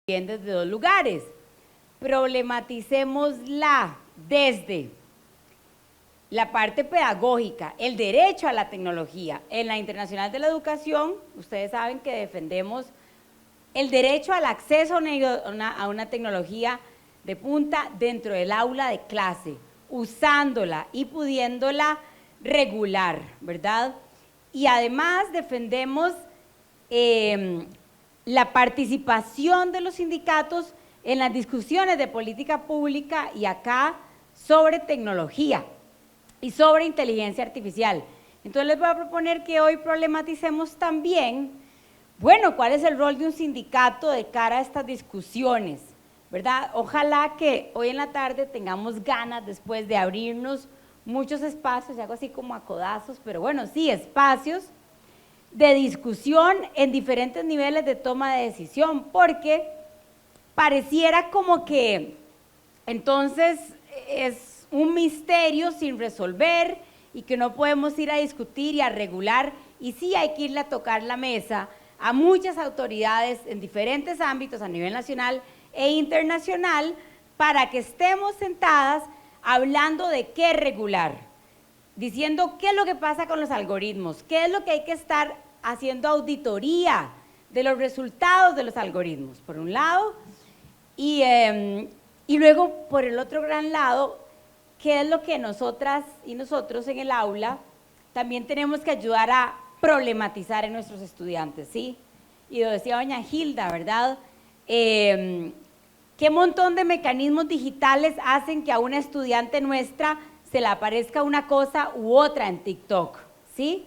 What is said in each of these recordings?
desde dos lugares. Problematicémosla desde la parte pedagógica, el derecho a la tecnología. En la Internacional de la Educación, ustedes saben que defendemos el derecho al acceso a una tecnología de punta dentro del aula de clase, usándola y pudiéndola regular, ¿verdad? Y además defendemos la participación de los sindicatos en las discusiones de política pública y acá sobre tecnología y sobre inteligencia artificial. Entonces les voy a proponer que hoy problematicemos también, bueno, cuál es el rol de un sindicato de cara a estas discusiones, ¿verdad? Ojalá que hoy en la tarde tengamos ganas después de abrirnos muchos espacios, algo así como a codazos, pero bueno, sí, espacios de discusión en diferentes niveles de toma de decisión, porque pareciera como que entonces es un misterio sin resolver y que no podemos ir a discutir y a regular, y sí hay que irle a tocar la mesa a muchas autoridades en diferentes ámbitos a nivel nacional e internacional para que estemos sentadas hablando de qué regular, diciendo qué es lo que pasa con los algoritmos, qué es lo que hay que estar haciendo auditoría de los resultados de los algoritmos, por un lado, y luego por el otro gran lado, qué es lo que nosotras y nosotros en el aula también tenemos que ayudar a problematizar en nuestros estudiantes, ¿sí? Y lo decía doña Hilda, ¿verdad? ¿Qué montón de mecanismos digitales hacen que a una estudiante nuestra se le aparezca una cosa u otra en TikTok, ¿sí?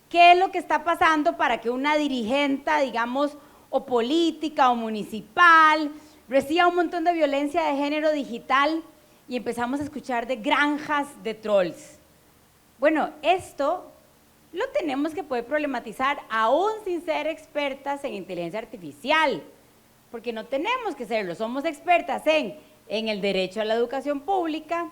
¿Qué es lo que está pasando para que una dirigente, digamos, o política o municipal, reciba un montón de violencia de género digital y empezamos a escuchar de granjas de trolls? Bueno, esto lo tenemos que poder problematizar aún sin ser expertas en inteligencia artificial, porque no tenemos que serlo, somos expertas en el derecho a la educación pública,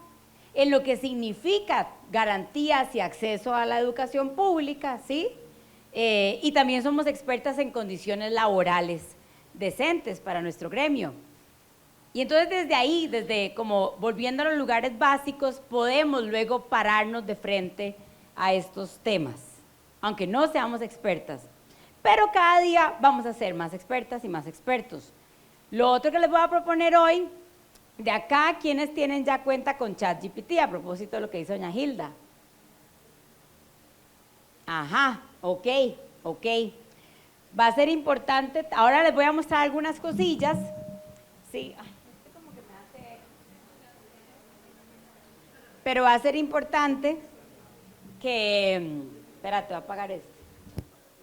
en lo que significa garantías y acceso a la educación pública, ¿sí? Y también somos expertas en condiciones laborales decentes para nuestro gremio. Y entonces desde ahí, desde como volviendo a los lugares básicos, podemos luego pararnos de frente a estos temas, aunque no seamos expertas. Pero cada día vamos a ser más expertas y más expertos. Lo otro que les voy a proponer hoy, de acá, ¿quiénes tienen ya cuenta con ChatGPT? A propósito de lo que dice doña Hilda. Ajá, ok. Va a ser importante, ahora les voy a mostrar algunas cosillas. Sí, como que me hace... Pero va a ser importante que... Espérate, voy a apagar esto.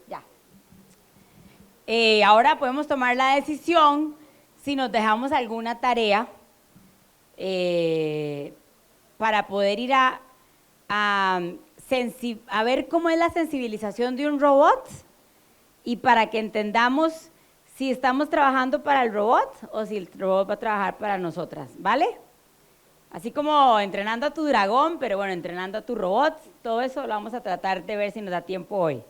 Ya. Ahora podemos tomar la decisión si nos dejamos alguna tarea para poder ir a ver cómo es la sensibilización de un robot y para que entendamos si estamos trabajando para el robot o si el robot va a trabajar para nosotras, ¿vale? Así como entrenando a tu dragón, pero bueno, entrenando a tu robot, todo eso lo vamos a tratar de ver si nos da tiempo hoy.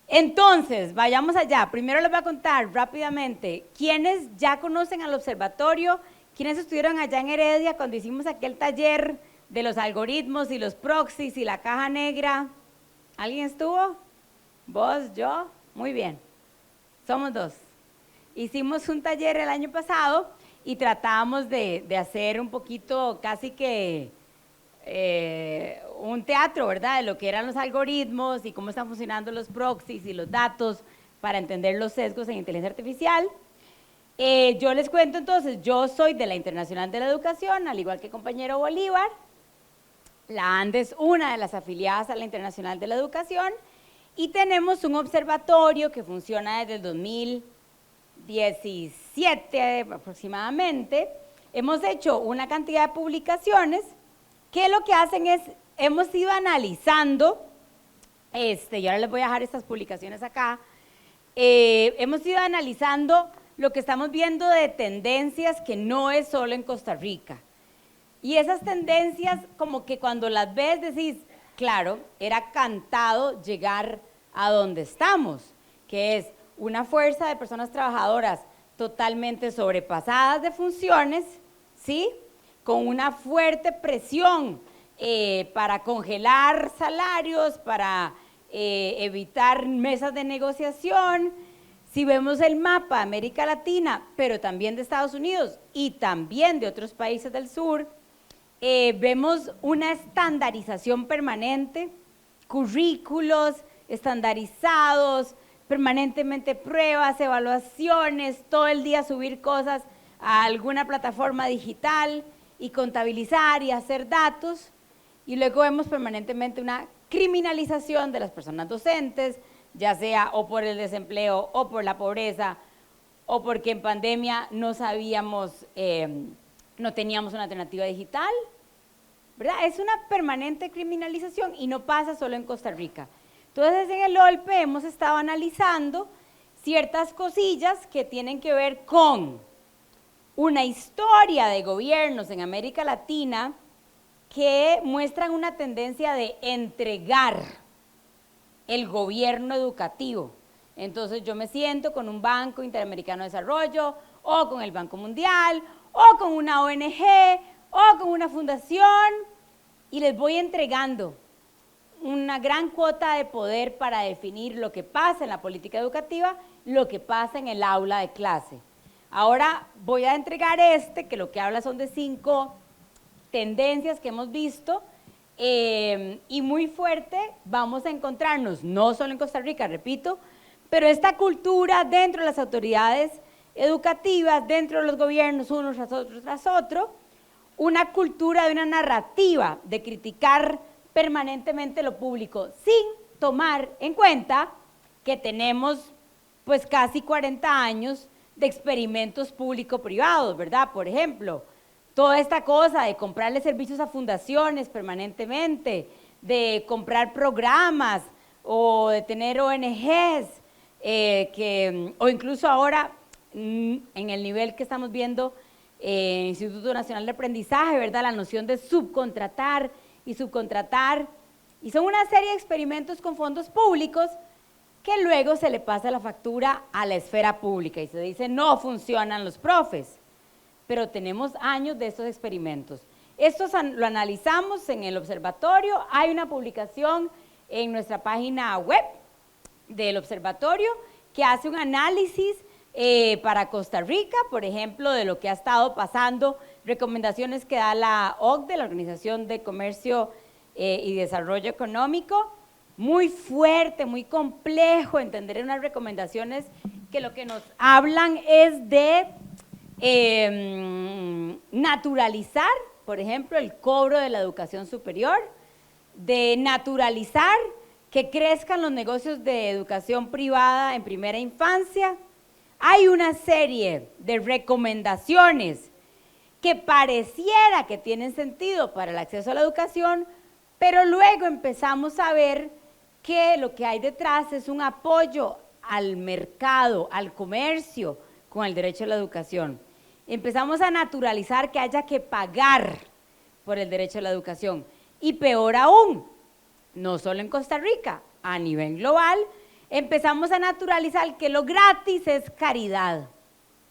Entonces, vayamos allá. Primero les voy a contar rápidamente quiénes ya conocen al observatorio, quiénes estuvieron allá en Heredia cuando hicimos aquel taller de los algoritmos y los proxies y la caja negra. ¿Alguien estuvo? ¿Vos? ¿Yo? Muy bien. Somos dos. Hicimos un taller el año pasado y tratábamos de hacer un poquito, casi que un teatro, ¿verdad? De lo que eran los algoritmos y cómo están funcionando los proxies y los datos para entender los sesgos en inteligencia artificial. Yo les cuento entonces, yo soy de la Internacional de la Educación, al igual que el compañero Bolívar. La ANDE es una de las afiliadas a la Internacional de la Educación y tenemos un observatorio que funciona desde el 2017 aproximadamente. Hemos hecho una cantidad de publicaciones que lo que hacen es, hemos ido analizando, y ahora les voy a dejar estas publicaciones acá, hemos ido analizando lo que estamos viendo de tendencias que no es solo en Costa Rica. Y esas tendencias, como que cuando las ves decís, claro, era cantado llegar a donde estamos, que es una fuerza de personas trabajadoras totalmente sobrepasadas de funciones, ¿sí? Con una fuerte presión para congelar salarios, para evitar mesas de negociación. Si vemos el mapa de América Latina, pero también de Estados Unidos y también de otros países del sur, vemos una estandarización permanente, currículos estandarizados, permanentemente pruebas, evaluaciones, todo el día subir cosas a alguna plataforma digital y contabilizar y hacer datos. Y luego vemos permanentemente una criminalización de las personas docentes, ya sea o por el desempleo o por la pobreza o porque en pandemia no sabíamos, no teníamos una alternativa digital, ¿verdad? Es una permanente criminalización y no pasa solo en Costa Rica. Entonces en el OLPE hemos estado analizando ciertas cosillas que tienen que ver con una historia de gobiernos en América Latina que muestran una tendencia de entregar el gobierno educativo. Entonces yo me siento con un Banco Interamericano de Desarrollo, o con el Banco Mundial, o con una ONG, o con una fundación, y les voy entregando una gran cuota de poder para definir lo que pasa en la política educativa, lo que pasa en el aula de clase. Ahora voy a entregar que lo que habla son de 5 tendencias que hemos visto, y muy fuerte vamos a encontrarnos, no solo en Costa Rica, repito, pero esta cultura dentro de las autoridades educativas, dentro de los gobiernos, unos tras otro, una cultura de una narrativa de criticar permanentemente lo público, sin tomar en cuenta que tenemos pues casi 40 años de experimentos público-privados, ¿verdad? Por ejemplo, toda esta cosa de comprarle servicios a fundaciones permanentemente, de comprar programas o de tener ONGs, o incluso ahora en el nivel que estamos viendo Instituto Nacional de Aprendizaje, ¿verdad? La noción de subcontratar, y son una serie de experimentos con fondos públicos que luego se le pasa la factura a la esfera pública y se dice no funcionan los profes. Pero tenemos años de estos experimentos. Esto lo analizamos en el observatorio, hay una publicación en nuestra página web del observatorio que hace un análisis para Costa Rica, por ejemplo, de lo que ha estado pasando, recomendaciones que da la OCDE, la Organización de Comercio y Desarrollo Económico, muy fuerte, muy complejo entender unas recomendaciones que lo que nos hablan es de naturalizar, por ejemplo, el cobro de la educación superior, de naturalizar que crezcan los negocios de educación privada en primera infancia. Hay una serie de recomendaciones que pareciera que tienen sentido para el acceso a la educación, pero luego empezamos a ver que lo que hay detrás es un apoyo al mercado, al comercio, con el derecho a la educación. Empezamos a naturalizar que haya que pagar por el derecho a la educación. Y peor aún, no solo en Costa Rica, a nivel global, empezamos a naturalizar que lo gratis es caridad,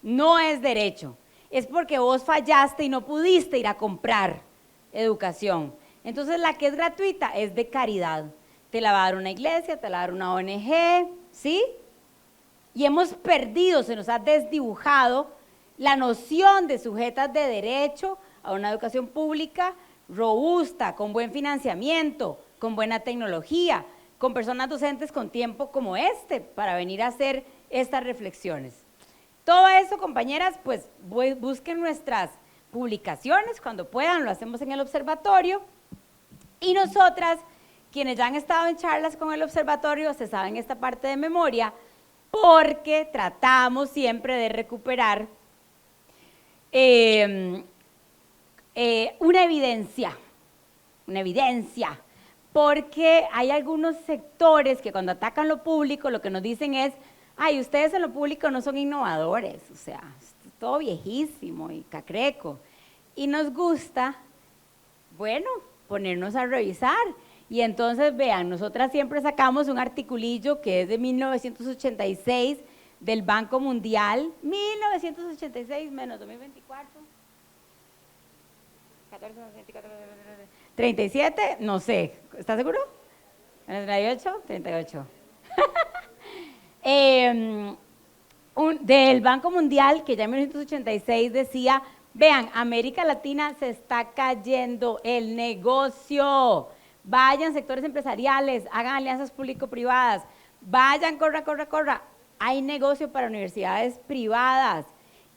no es derecho. Es porque vos fallaste y no pudiste ir a comprar educación. Entonces la que es gratuita es de caridad. Te la va a dar una iglesia, te la va a dar una ONG, ¿sí? Y hemos perdido, se nos ha desdibujado la noción de sujetas de derecho a una educación pública robusta, con buen financiamiento, con buena tecnología, con personas docentes con tiempo como para venir a hacer estas reflexiones. Todo eso, compañeras, pues busquen nuestras publicaciones cuando puedan, lo hacemos en el observatorio. Y nosotras, quienes ya han estado en charlas con el observatorio, se saben esta parte de memoria, porque tratamos siempre de recuperar una evidencia, porque hay algunos sectores que cuando atacan lo público lo que nos dicen es, ay, ustedes en lo público no son innovadores, o sea, es todo viejísimo y cacreco. Y nos gusta, bueno, ponernos a revisar. Y entonces, vean, nosotras siempre sacamos un articulillo que es de 1986 del Banco Mundial, 1986 menos 2024, 14, 37, no sé, ¿estás seguro? 38, 38. Del Banco Mundial, que ya en 1986 decía, vean, América Latina se está cayendo el negocio, vayan sectores empresariales, hagan alianzas público-privadas, vayan, corra, corra, corra, hay negocio para universidades privadas.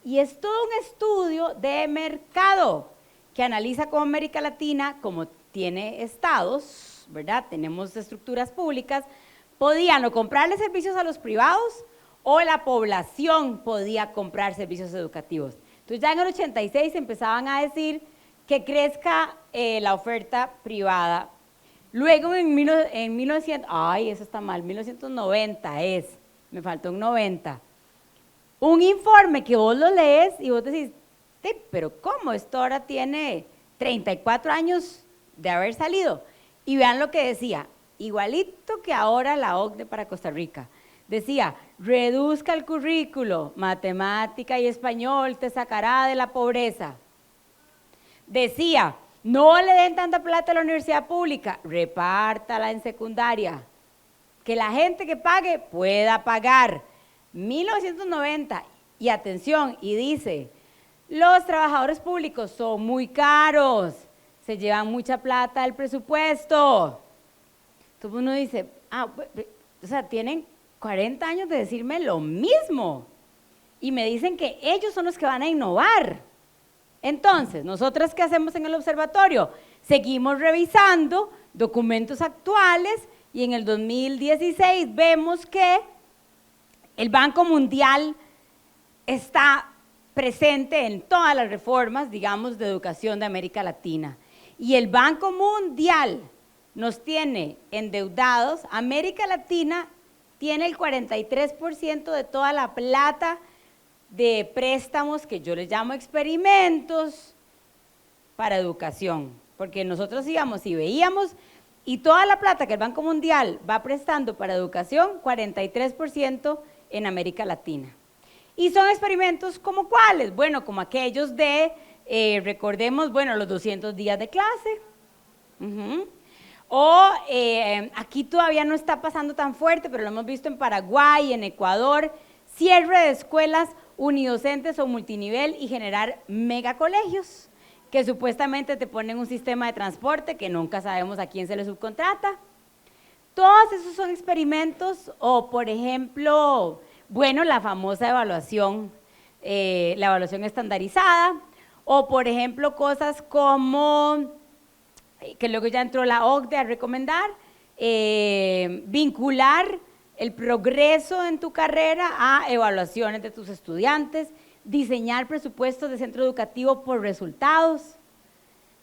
Y es todo un estudio de mercado que analiza cómo América Latina, como tiene estados, ¿verdad? Tenemos estructuras públicas, podían o comprarle servicios a los privados o la población podía comprar servicios educativos. Entonces ya en el 86 empezaban a decir que crezca la oferta privada. Luego en 1900, ay, eso está mal, 1990 es, me faltó un 90. Un informe que vos lo lees y vos decís, pero ¿cómo? Esto ahora tiene 34 años de haber salido. Y vean lo que decía, igualito que ahora la OCDE para Costa Rica. Decía, reduzca el currículo, matemática y español te sacará de la pobreza. Decía, no le den tanta plata a la universidad pública, repártala en secundaria. Que la gente que pague pueda pagar. 1990, y atención, y dice, los trabajadores públicos son muy caros, se llevan mucha plata del presupuesto. Entonces uno dice, o sea, tienen 40 años de decirme lo mismo y me dicen que ellos son los que van a innovar. Entonces, ¿nosotras qué hacemos en el observatorio? Seguimos revisando documentos actuales y en el 2016 vemos que el Banco Mundial está presente en todas las reformas, digamos, de educación de América Latina. Y el Banco Mundial nos tiene endeudados. América Latina tiene el 43% de toda la plata de préstamos que yo les llamo experimentos para educación. Porque nosotros íbamos y veíamos, y toda la plata que el Banco Mundial va prestando para educación, 43% en América Latina. Y son experimentos como cuáles, bueno, como aquellos de, recordemos, bueno, los 200 días de clase. O aquí todavía no está pasando tan fuerte, pero lo hemos visto en Paraguay, en Ecuador, cierre de escuelas unidocentes o multinivel y generar megacolegios, que supuestamente te ponen un sistema de transporte que nunca sabemos a quién se le subcontrata. Todos esos son experimentos, o por ejemplo, bueno, la famosa evaluación, la evaluación estandarizada, o por ejemplo cosas como, que luego ya entró la OCDE a recomendar, vincular el progreso en tu carrera a evaluaciones de tus estudiantes, diseñar presupuestos de centro educativo por resultados,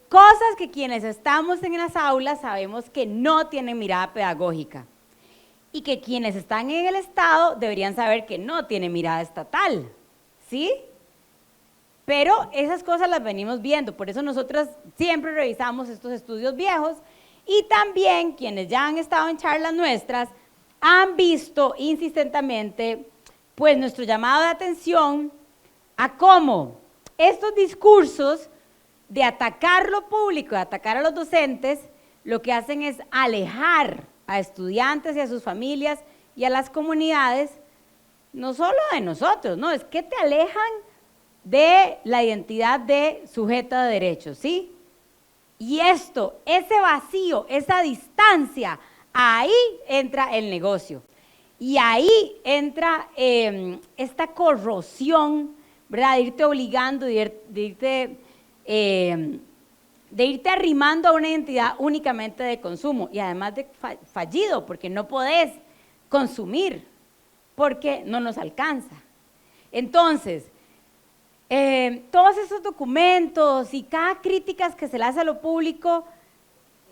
cosas que quienes estamos en las aulas sabemos que no tienen mirada pedagógica y que quienes están en el Estado deberían saber que no tienen mirada estatal, ¿sí? Pero esas cosas las venimos viendo, por eso nosotras siempre revisamos estos estudios viejos y también quienes ya han estado en charlas nuestras han visto insistentemente pues nuestro llamado de atención a cómo estos discursos de atacar lo público, de atacar a los docentes, lo que hacen es alejar a estudiantes y a sus familias y a las comunidades, no solo de nosotros, no, es que te alejan de la identidad de sujeto de derechos, ¿sí? Y esto, ese vacío, esa distancia, ahí entra el negocio. Y ahí entra esta corrosión, ¿verdad? De irte obligando, de irte arrimando a una identidad únicamente de consumo y además de fallido, porque no podés consumir, porque no nos alcanza. Entonces, todos esos documentos y cada crítica que se le hace a lo público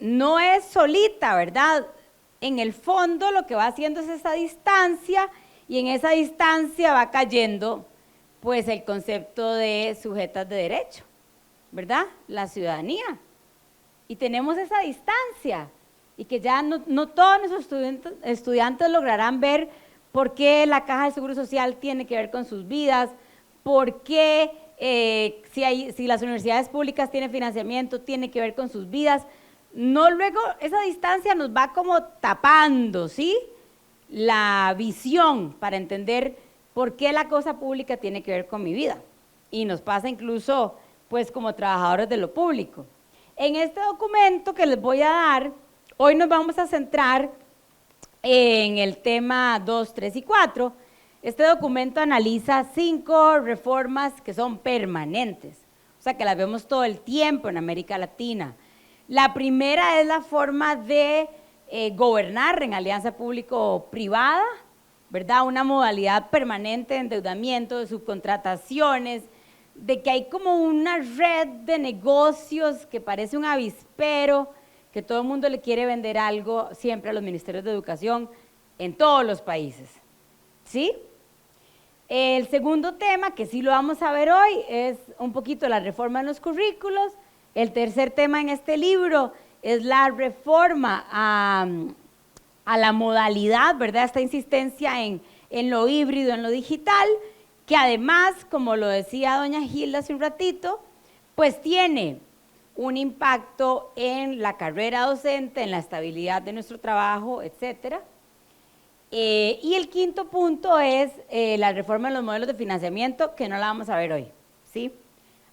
no es solita, ¿verdad? En el fondo lo que va haciendo es esa distancia y en esa distancia va cayendo pues el concepto de sujetas de derecho, ¿verdad? La ciudadanía. Y tenemos esa distancia y que ya no todos nuestros estudiantes lograrán ver ¿Por qué la Caja del Seguro Social tiene que ver con sus vidas? ¿Por qué si las universidades públicas tienen financiamiento tiene que ver con sus vidas? No, luego esa distancia nos va como tapando, ¿sí?, la visión para entender por qué la cosa pública tiene que ver con mi vida. Y nos pasa incluso, pues, como trabajadores de lo público. En este documento que les voy a dar, hoy nos vamos a centrar en el tema 2, 3 y 4. Este documento analiza 5 reformas que son permanentes, o sea, que las vemos todo el tiempo en América Latina. La primera es la forma de gobernar en alianza público-privada, ¿verdad? Una modalidad permanente de endeudamiento, de subcontrataciones, de que hay como una red de negocios que parece un avispero, que todo el mundo le quiere vender algo siempre a los ministerios de educación en todos los países, ¿sí? El segundo tema, que sí lo vamos a ver hoy, es un poquito la reforma en los currículos. El tercer tema en este libro es la reforma a la modalidad, ¿verdad? Esta insistencia en lo híbrido, en lo digital, que además, como lo decía doña Gilda hace un ratito, pues tiene un impacto en la carrera docente, en la estabilidad de nuestro trabajo, etcétera. Y el quinto punto es la reforma de los modelos de financiamiento, que no la vamos a ver hoy, ¿sí?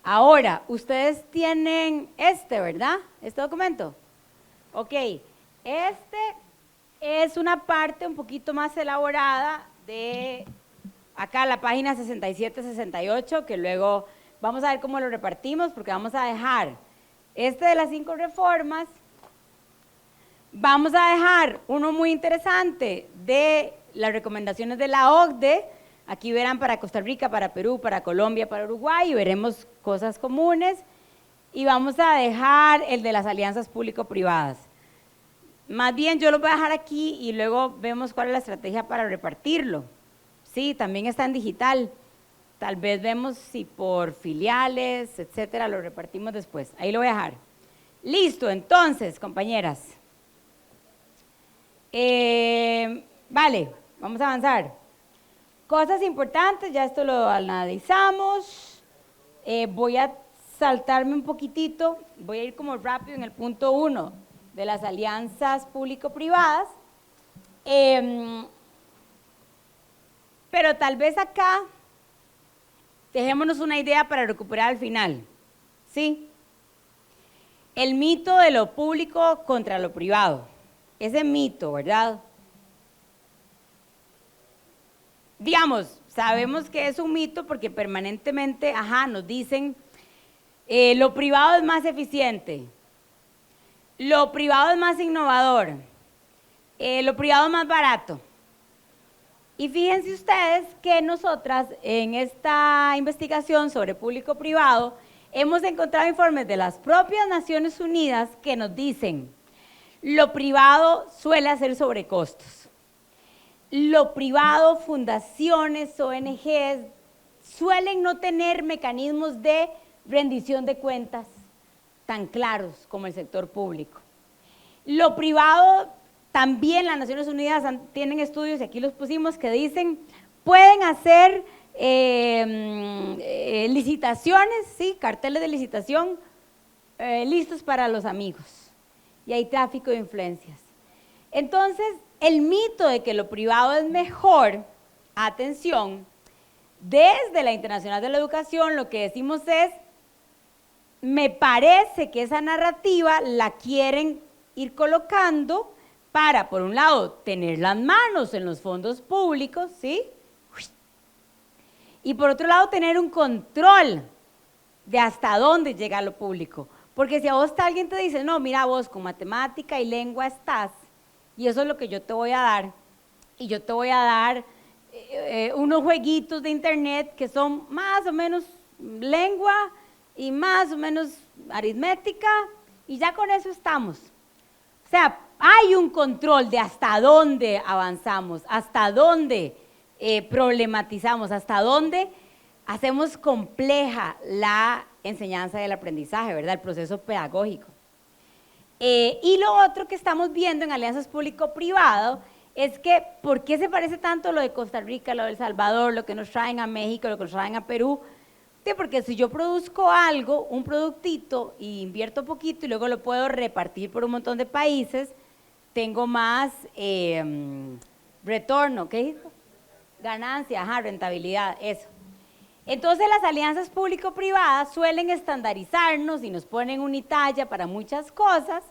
Ahora, ustedes tienen ¿verdad? Este documento. Ok, este es una parte un poquito más elaborada de acá la página 67-68, que luego vamos a ver cómo lo repartimos, porque vamos a dejar de las 5 reformas, vamos a dejar uno muy interesante de las recomendaciones de la OCDE. Aquí verán para Costa Rica, para Perú, para Colombia, para Uruguay, y veremos cosas comunes. Y vamos a dejar el de las alianzas público-privadas. Más bien yo lo voy a dejar aquí y luego vemos cuál es la estrategia para repartirlo. Sí, también está en digital. Tal vez vemos si por filiales, etcétera, lo repartimos después. Ahí lo voy a dejar. Listo, entonces, compañeras. Vale, vamos a avanzar. Cosas importantes, ya esto lo analizamos. Voy a saltarme un poquitito, voy a ir como rápido en el punto 1 de las alianzas público-privadas. Pero tal vez acá dejémonos una idea para recuperar al final, ¿sí? El mito de lo público contra lo privado, ese mito, ¿verdad? Digamos, sabemos que es un mito porque permanentemente, nos dicen, lo privado es más eficiente, lo privado es más innovador, lo privado es más barato. Y fíjense ustedes que nosotras en esta investigación sobre público-privado hemos encontrado informes de las propias Naciones Unidas que nos dicen lo privado suele hacer sobrecostos. Lo privado, fundaciones, ONGs, suelen no tener mecanismos de rendición de cuentas tan claros como el sector público. Lo privado, también las Naciones Unidas tienen estudios, y aquí los pusimos, que dicen, pueden hacer licitaciones, ¿sí? Carteles de licitación listos para los amigos. Y hay tráfico de influencias. Entonces, el mito de que lo privado es mejor, atención, desde la Internacional de la Educación lo que decimos es, me parece que esa narrativa la quieren ir colocando para, por un lado, tener las manos en los fondos públicos, ¿sí? Y por otro lado, tener un control de hasta dónde llega lo público. Porque si a vos alguien te dice, no, mira vos, con matemática y lengua estás, y eso es lo que yo te voy a dar, y yo te voy a dar unos jueguitos de internet que son más o menos lengua y más o menos aritmética, y ya con eso estamos. O sea, hay un control de hasta dónde avanzamos, hasta dónde problematizamos, hasta dónde hacemos compleja la enseñanza y el aprendizaje, ¿verdad? El proceso pedagógico. Y lo otro que estamos viendo en alianzas público-privado es que, ¿por qué se parece tanto lo de Costa Rica, lo de El Salvador, lo que nos traen a México, lo que nos traen a Perú? Sí, porque si yo produzco algo, un productito, y invierto poquito y luego lo puedo repartir por un montón de países, tengo más retorno, ¿qué dijo? Ganancia, ajá, rentabilidad, eso. Entonces las alianzas público-privadas suelen estandarizarnos y nos ponen unitalla para muchas cosas,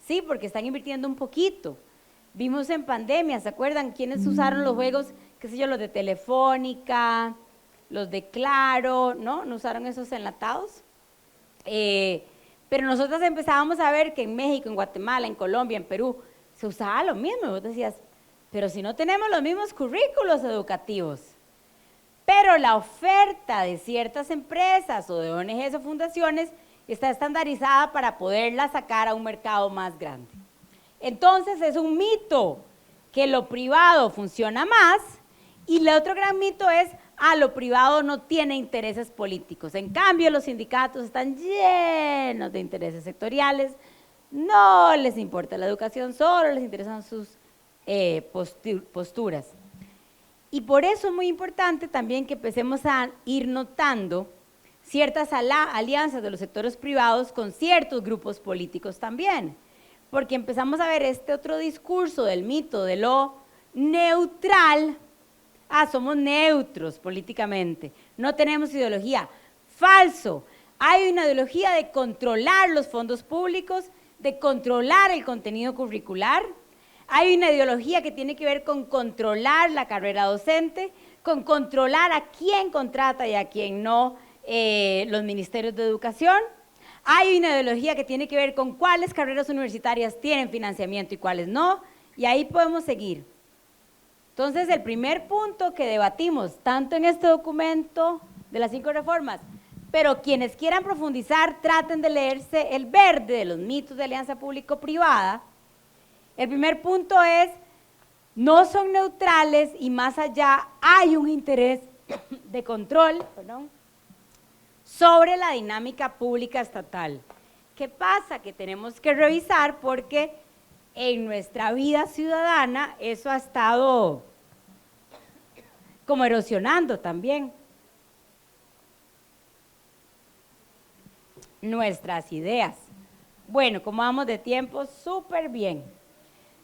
sí, porque están invirtiendo un poquito. Vimos en pandemia, ¿se acuerdan? ¿Quiénes usaron los juegos, qué sé yo, los de Telefónica, los de Claro, ¿no? ¿No usaron esos enlatados? Pero nosotros empezábamos a ver que en México, en Guatemala, en Colombia, en Perú, se usaba lo mismo. Vos decías, pero si no tenemos los mismos currículos educativos. Pero la oferta de ciertas empresas o de ONGs o fundaciones está estandarizada para poderla sacar a un mercado más grande. Entonces es un mito que lo privado funciona más, y el otro gran mito es, lo privado no tiene intereses políticos. En cambio, los sindicatos están llenos de intereses sectoriales, no les importa la educación, solo les interesan sus posturas. Y por eso es muy importante también que empecemos a ir notando ciertas alianzas de los sectores privados con ciertos grupos políticos también, porque empezamos a ver este otro discurso del mito de lo neutral. Somos neutros políticamente, no tenemos ideología. Falso, hay una ideología de controlar los fondos públicos, de controlar el contenido curricular. Hay una ideología que tiene que ver con controlar la carrera docente, con controlar a quién contrata y a quién no los ministerios de educación. Hay una ideología que tiene que ver con cuáles carreras universitarias tienen financiamiento y cuáles no, y ahí podemos seguir. Entonces, el primer punto que debatimos, tanto en este documento de las 5 reformas, pero quienes quieran profundizar, traten de leerse el verde de los mitos de alianza público-privada. El primer punto es, no son neutrales y más allá hay un interés de control, sobre la dinámica pública estatal. ¿Qué pasa? Que tenemos que revisar porque en nuestra vida ciudadana eso ha estado como erosionando también nuestras ideas. Bueno, como vamos de tiempo, súper bien.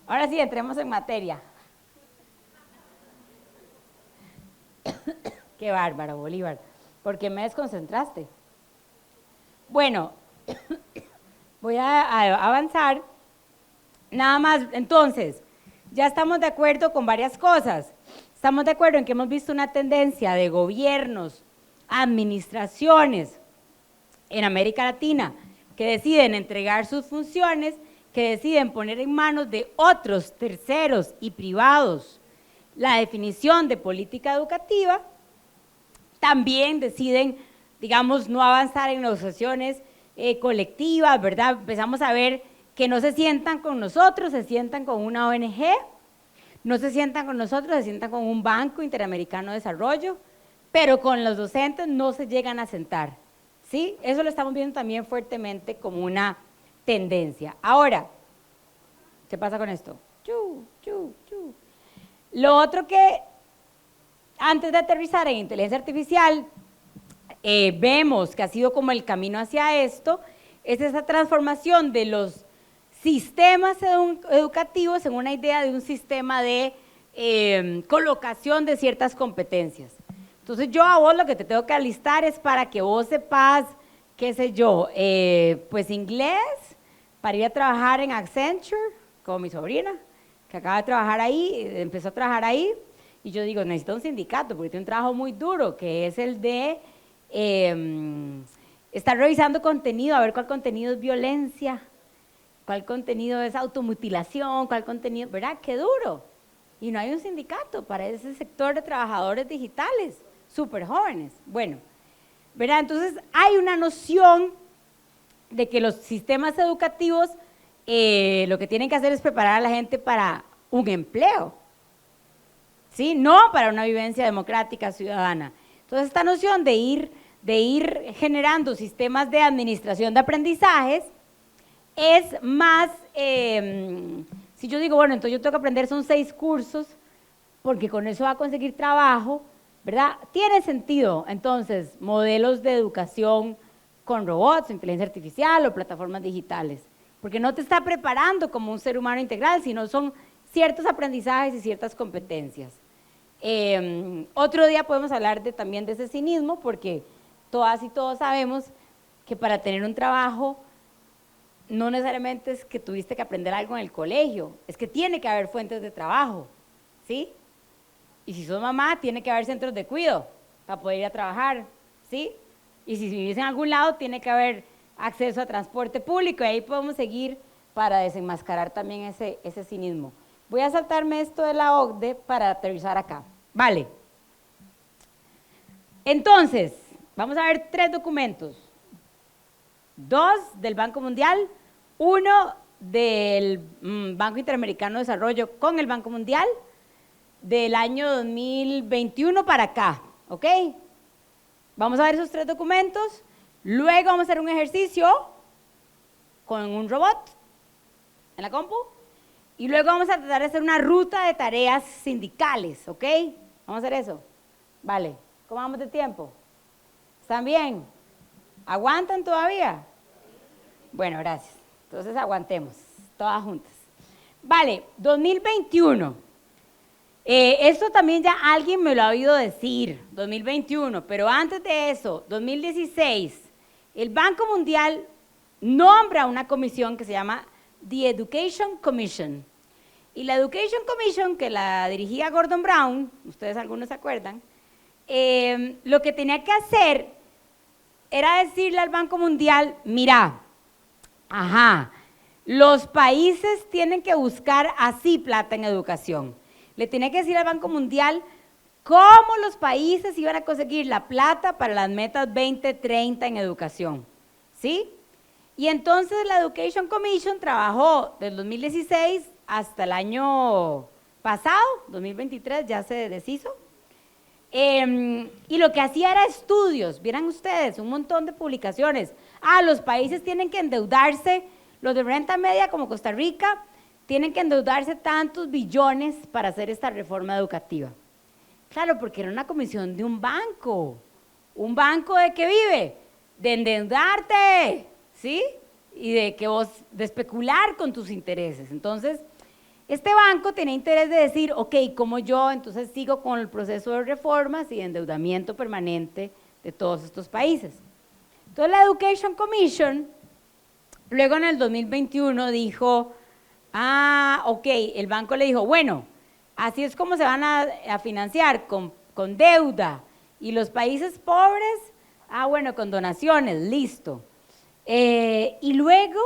Ahora sí, entremos en materia. Qué bárbaro, Bolívar, porque me desconcentraste. Bueno, voy a avanzar. Nada más, entonces, ya estamos de acuerdo con varias cosas. Estamos de acuerdo en que hemos visto una tendencia de gobiernos, administraciones en América Latina que deciden entregar sus funciones, que deciden poner en manos de otros terceros y privados la definición de política educativa. También deciden, digamos, no avanzar en negociaciones colectivas, ¿verdad? Empezamos a ver que no se sientan con nosotros, se sientan con una ONG, no se sientan con nosotros, se sientan con un Banco Interamericano de Desarrollo, pero con los docentes no se llegan a sentar, ¿sí? Eso lo estamos viendo también fuertemente como una tendencia. Ahora, ¿qué pasa con esto? Lo otro que, antes de aterrizar en inteligencia artificial, vemos que ha sido como el camino hacia esto, es esa transformación de los sistemas educativos en una idea de un sistema de colocación de ciertas competencias. Entonces yo a vos lo que te tengo que alistar es para que vos sepas, qué sé yo, pues inglés, para ir a trabajar en Accenture, como mi sobrina, que acaba de trabajar ahí, empezó a trabajar ahí, y yo digo, necesito un sindicato, porque tiene un trabajo muy duro, que es el de estar revisando contenido, a ver cuál contenido es violencia, cuál contenido es automutilación, cuál contenido, ¿verdad? ¡Qué duro! Y no hay un sindicato para ese sector de trabajadores digitales, súper jóvenes. Bueno, ¿verdad? Entonces hay una noción de que los sistemas educativos lo que tienen que hacer es preparar a la gente para un empleo, ¿sí? No para una vivencia democrática ciudadana. Entonces esta noción de ir generando sistemas de administración de aprendizajes es más Si yo digo, bueno, entonces yo tengo que aprender, son 6 cursos, porque con eso va a conseguir trabajo, ¿verdad? Tiene sentido, entonces, modelos de educación con robots, inteligencia artificial o plataformas digitales, porque no te está preparando como un ser humano integral, sino son ciertos aprendizajes y ciertas competencias. Otro día podemos hablar también de ese cinismo, porque todas y todos sabemos que para tener un trabajo no necesariamente es que tuviste que aprender algo en el colegio, es que tiene que haber fuentes de trabajo, ¿sí? Y si sos mamá, tiene que haber centros de cuidado para poder ir a trabajar, ¿sí? Y si vivís en algún lado, tiene que haber acceso a transporte público, y ahí podemos seguir para desenmascarar también ese cinismo. Voy a saltarme esto de la OCDE para aterrizar acá. Vale. Entonces, vamos a ver 3 documentos. 2 del Banco Mundial, 1 del Banco Interamericano de Desarrollo con el Banco Mundial, del año 2021 para acá, ¿ok? Vamos a ver esos 3 documentos, luego vamos a hacer un ejercicio con un robot en la compu, y luego vamos a tratar de hacer una ruta de tareas sindicales, ¿ok? Vamos a hacer eso. Vale, ¿cómo vamos de tiempo? ¿Están bien? ¿Aguantan todavía? Bueno, gracias. Entonces aguantemos, todas juntas. Vale, 2021. Esto también ya alguien me lo ha oído decir, 2021, pero antes de eso, 2016, el Banco Mundial nombra una comisión que se llama The Education Commission. Y la Education Commission, que la dirigía Gordon Brown, ustedes algunos se acuerdan, lo que tenía que hacer era decirle al Banco Mundial, mira, los países tienen que buscar así plata en educación. Le tenía que decir al Banco Mundial cómo los países iban a conseguir la plata para las metas 2030 en educación, ¿sí? Y entonces la Education Commission trabajó del 2016 hasta el año pasado, 2023, ya se deshizo. Y lo que hacía era estudios, vieran ustedes, un montón de publicaciones. Los países tienen que endeudarse, los de renta media como Costa Rica, tienen que endeudarse tantos billones para hacer esta reforma educativa. Claro, porque era una comisión de un banco. ¿Un banco de qué vive? De endeudarte, ¿sí? Y de especular con tus intereses. Entonces, este banco tenía interés de decir, ok, ¿cómo yo entonces sigo con el proceso de reformas y de endeudamiento permanente de todos estos países? Entonces la Education Commission, luego en el 2021 dijo, ok, el banco le dijo, bueno, así es como se van a financiar, con deuda, y los países pobres, bueno, con donaciones, listo. Y luego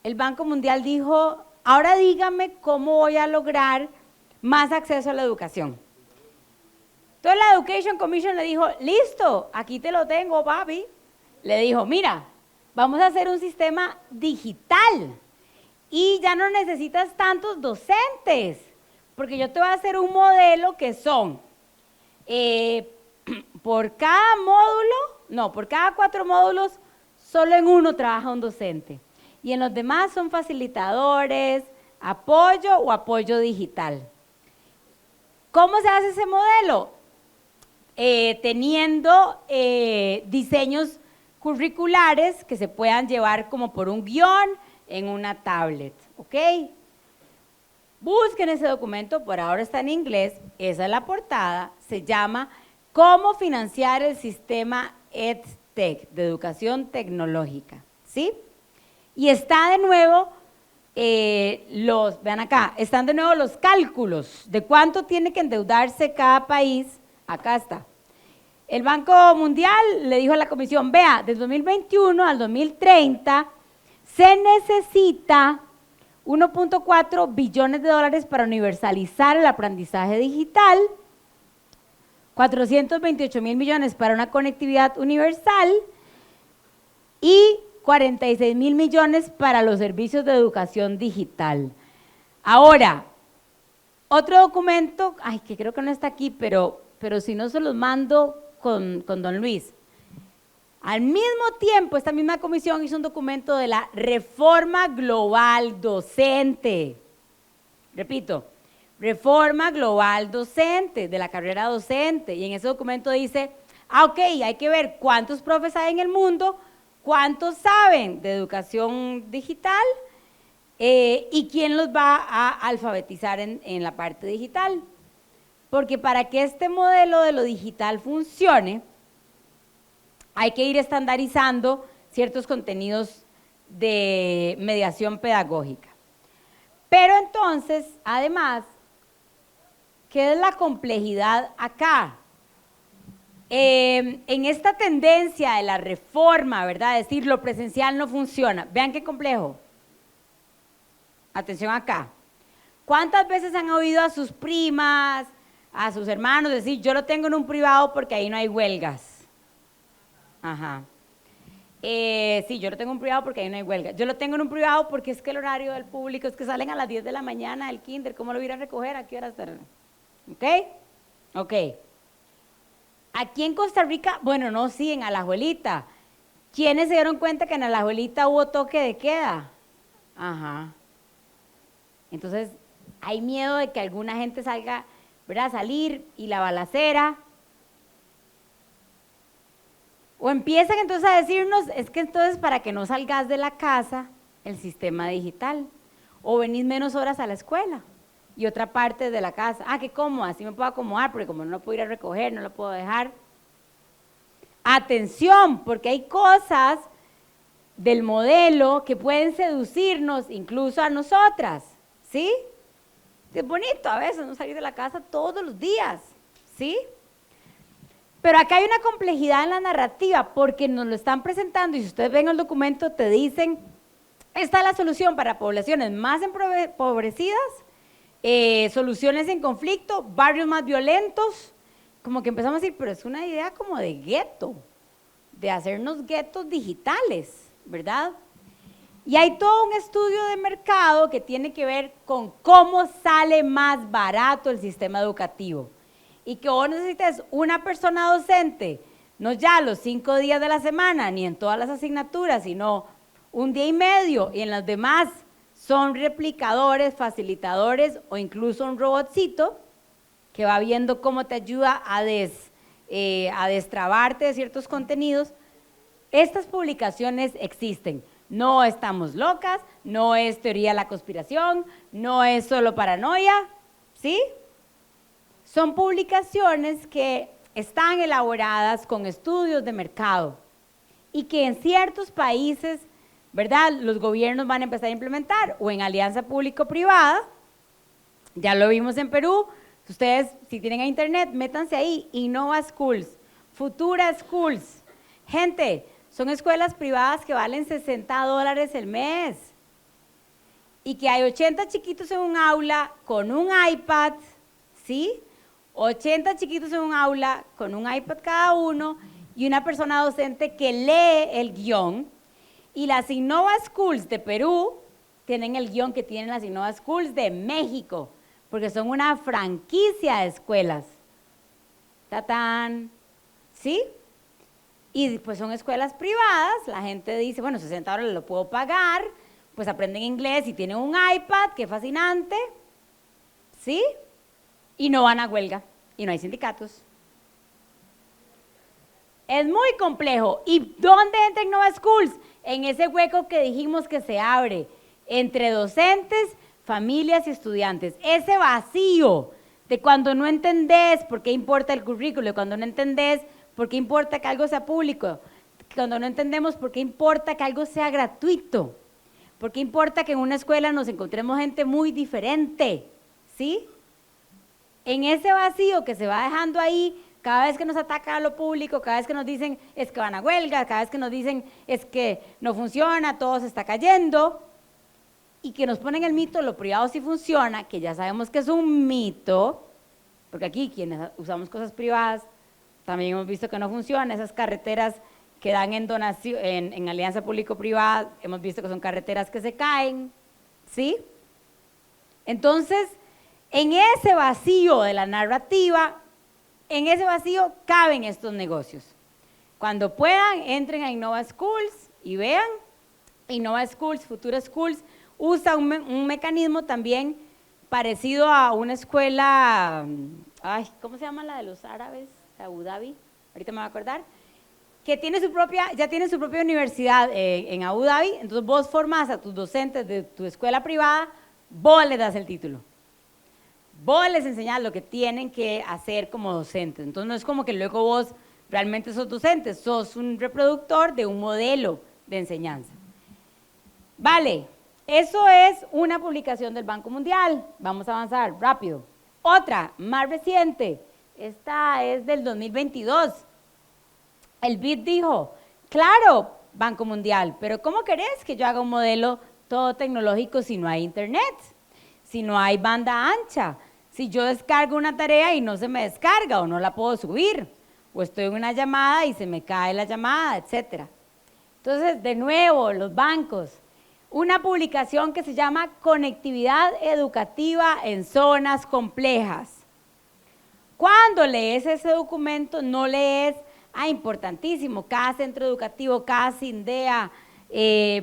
el Banco Mundial dijo, ahora dígame cómo voy a lograr más acceso a la educación. Entonces la Education Commission le dijo, listo, aquí te lo tengo, papi. Le dijo, mira, vamos a hacer un sistema digital y ya no necesitas tantos docentes, porque yo te voy a hacer un modelo que son, por cada módulo, por cada 4 módulos, solo en uno trabaja un docente. Y en los demás son facilitadores, apoyo o apoyo digital. ¿Cómo se hace ese modelo? Teniendo diseños curriculares que se puedan llevar como por un guión en una tablet, ¿ok? Busquen ese documento, por ahora está en inglés, esa es la portada, se llama ¿Cómo financiar el sistema EdTech, de educación tecnológica? ¿Sí? Y está de nuevo, vean acá, están de nuevo los cálculos de cuánto tiene que endeudarse cada país, acá está. El Banco Mundial le dijo a la Comisión, vea, del 2021 al 2030 se necesita 1.4 billones de dólares para universalizar el aprendizaje digital, 428.000 millones para una conectividad universal y 46.000 millones para los servicios de educación digital. Ahora, otro documento, que creo que no está aquí, pero si no se los mando con don Luis. Al mismo tiempo, esta misma comisión hizo un documento de la reforma global docente. Repito, reforma global docente, de la carrera docente, y en ese documento dice, ok, hay que ver cuántos profes hay en el mundo, cuántos saben de educación digital y quién los va a alfabetizar en la parte digital. Porque para que este modelo de lo digital funcione, hay que ir estandarizando ciertos contenidos de mediación pedagógica. Pero entonces, además, ¿qué es la complejidad acá? En esta tendencia de la reforma, ¿verdad? Es decir, lo presencial no funciona. Vean qué complejo. Atención acá. ¿Cuántas veces han oído a sus primas, a sus hermanos decir, yo lo tengo en un privado porque ahí no hay huelgas? Ajá. Sí, yo lo tengo en un privado porque ahí no hay huelgas. Yo lo tengo en un privado porque es que el horario del público es que salen a las 10 de la mañana del kinder. ¿Cómo lo voy a ir a recoger? ¿A qué hora estarán? ¿Ok? Ok. Aquí en Costa Rica, bueno, no, sí, en Alajuelita. ¿Quiénes se dieron cuenta que en Alajuelita hubo toque de queda? Ajá. Entonces, hay miedo de que alguna gente salga, ¿verdad? Salir y la balacera. O empiezan entonces a decirnos, es que entonces para que no salgas de la casa, el sistema digital. O venís menos horas a la escuela y otra parte de la casa. Ah, qué cómodo, así me puedo acomodar, porque como no lo puedo ir a recoger, no lo puedo dejar. Atención, porque hay cosas del modelo que pueden seducirnos incluso a nosotras, ¿sí? Es bonito a veces no salir de la casa todos los días, ¿sí? Pero acá hay una complejidad en la narrativa porque nos lo están presentando y si ustedes ven el documento te dicen, esta es la solución para poblaciones más empobrecidas, soluciones en conflicto, barrios más violentos, como que empezamos a decir, pero es una idea como de gueto, de hacernos guetos digitales, ¿verdad? Y hay todo un estudio de mercado que tiene que ver con cómo sale más barato el sistema educativo. Y que vos necesites una persona docente, no ya los 5 días de la semana, ni en todas las asignaturas, sino un día y medio, y en las demás son replicadores, facilitadores o incluso un robotcito que va viendo cómo te ayuda a destrabarte de ciertos contenidos. Estas publicaciones existen. No estamos locas, no es teoría de la conspiración, no es solo paranoia, ¿sí? Son publicaciones que están elaboradas con estudios de mercado y que en ciertos países, ¿verdad?, los gobiernos van a empezar a implementar o en alianza público-privada. Ya lo vimos en Perú. Ustedes, si tienen internet, métanse ahí, Innova Schools, Futura Schools. Gente, son escuelas privadas que valen $60 el mes y que hay 80 chiquitos en un aula con un iPad, ¿sí? 80 chiquitos en un aula con un iPad cada uno y una persona docente que lee el guión. Y las Innova Schools de Perú tienen el guión que tienen las Innova Schools de México, porque son una franquicia de escuelas. ¡Tatán! ¿Sí? Y pues son escuelas privadas, la gente dice, bueno, $60 lo puedo pagar, pues aprenden inglés y tienen un iPad, qué fascinante, ¿sí? Y no van a huelga, y no hay sindicatos. Es muy complejo. ¿Y dónde entra Innova Schools? En ese hueco que dijimos que se abre entre docentes, familias y estudiantes. Ese vacío de cuando no entendés por qué importa el currículo, cuando no entendés por qué importa que algo sea público, cuando no entendemos por qué importa que algo sea gratuito, por qué importa que en una escuela nos encontremos gente muy diferente, ¿sí? En ese vacío que se va dejando ahí, cada vez que nos ataca a lo público, cada vez que nos dicen es que van a huelga, cada vez que nos dicen es que no funciona, todo se está cayendo, y que nos ponen el mito, lo privado sí funciona, que ya sabemos que es un mito, porque aquí quienes usamos cosas privadas, también hemos visto que no funciona, esas carreteras que dan en donación, en alianza público-privada, hemos visto que son carreteras que se caen, ¿sí? Entonces, en ese vacío de la narrativa, en ese vacío caben estos negocios. Cuando puedan, entren a Innova Schools y vean, Innova Schools, Futura Schools, usa un mecanismo también parecido a una escuela, ay, ¿cómo se llama la de los árabes? Abu Dhabi, ahorita me voy a acordar, que tiene ya tiene su propia universidad en Abu Dhabi, entonces vos formás a tus docentes de tu escuela privada, vos les das el título. Vos les enseñás lo que tienen que hacer como docentes. Entonces no es como que luego vos realmente sos docente, sos un reproductor de un modelo de enseñanza. Vale, eso es una publicación del Banco Mundial. Vamos a avanzar rápido. Otra, más reciente, esta es del 2022. El BID dijo, claro, Banco Mundial, pero ¿cómo querés que yo haga un modelo todo tecnológico si no hay internet? Si no hay banda ancha, si yo descargo una tarea y no se me descarga o no la puedo subir, o estoy en una llamada y se me cae la llamada, etc. Entonces, de nuevo, los bancos, una publicación que se llama Conectividad Educativa en Zonas Complejas. Cuando lees ese documento, no lees, importantísimo, cada centro educativo, cada CINDEA,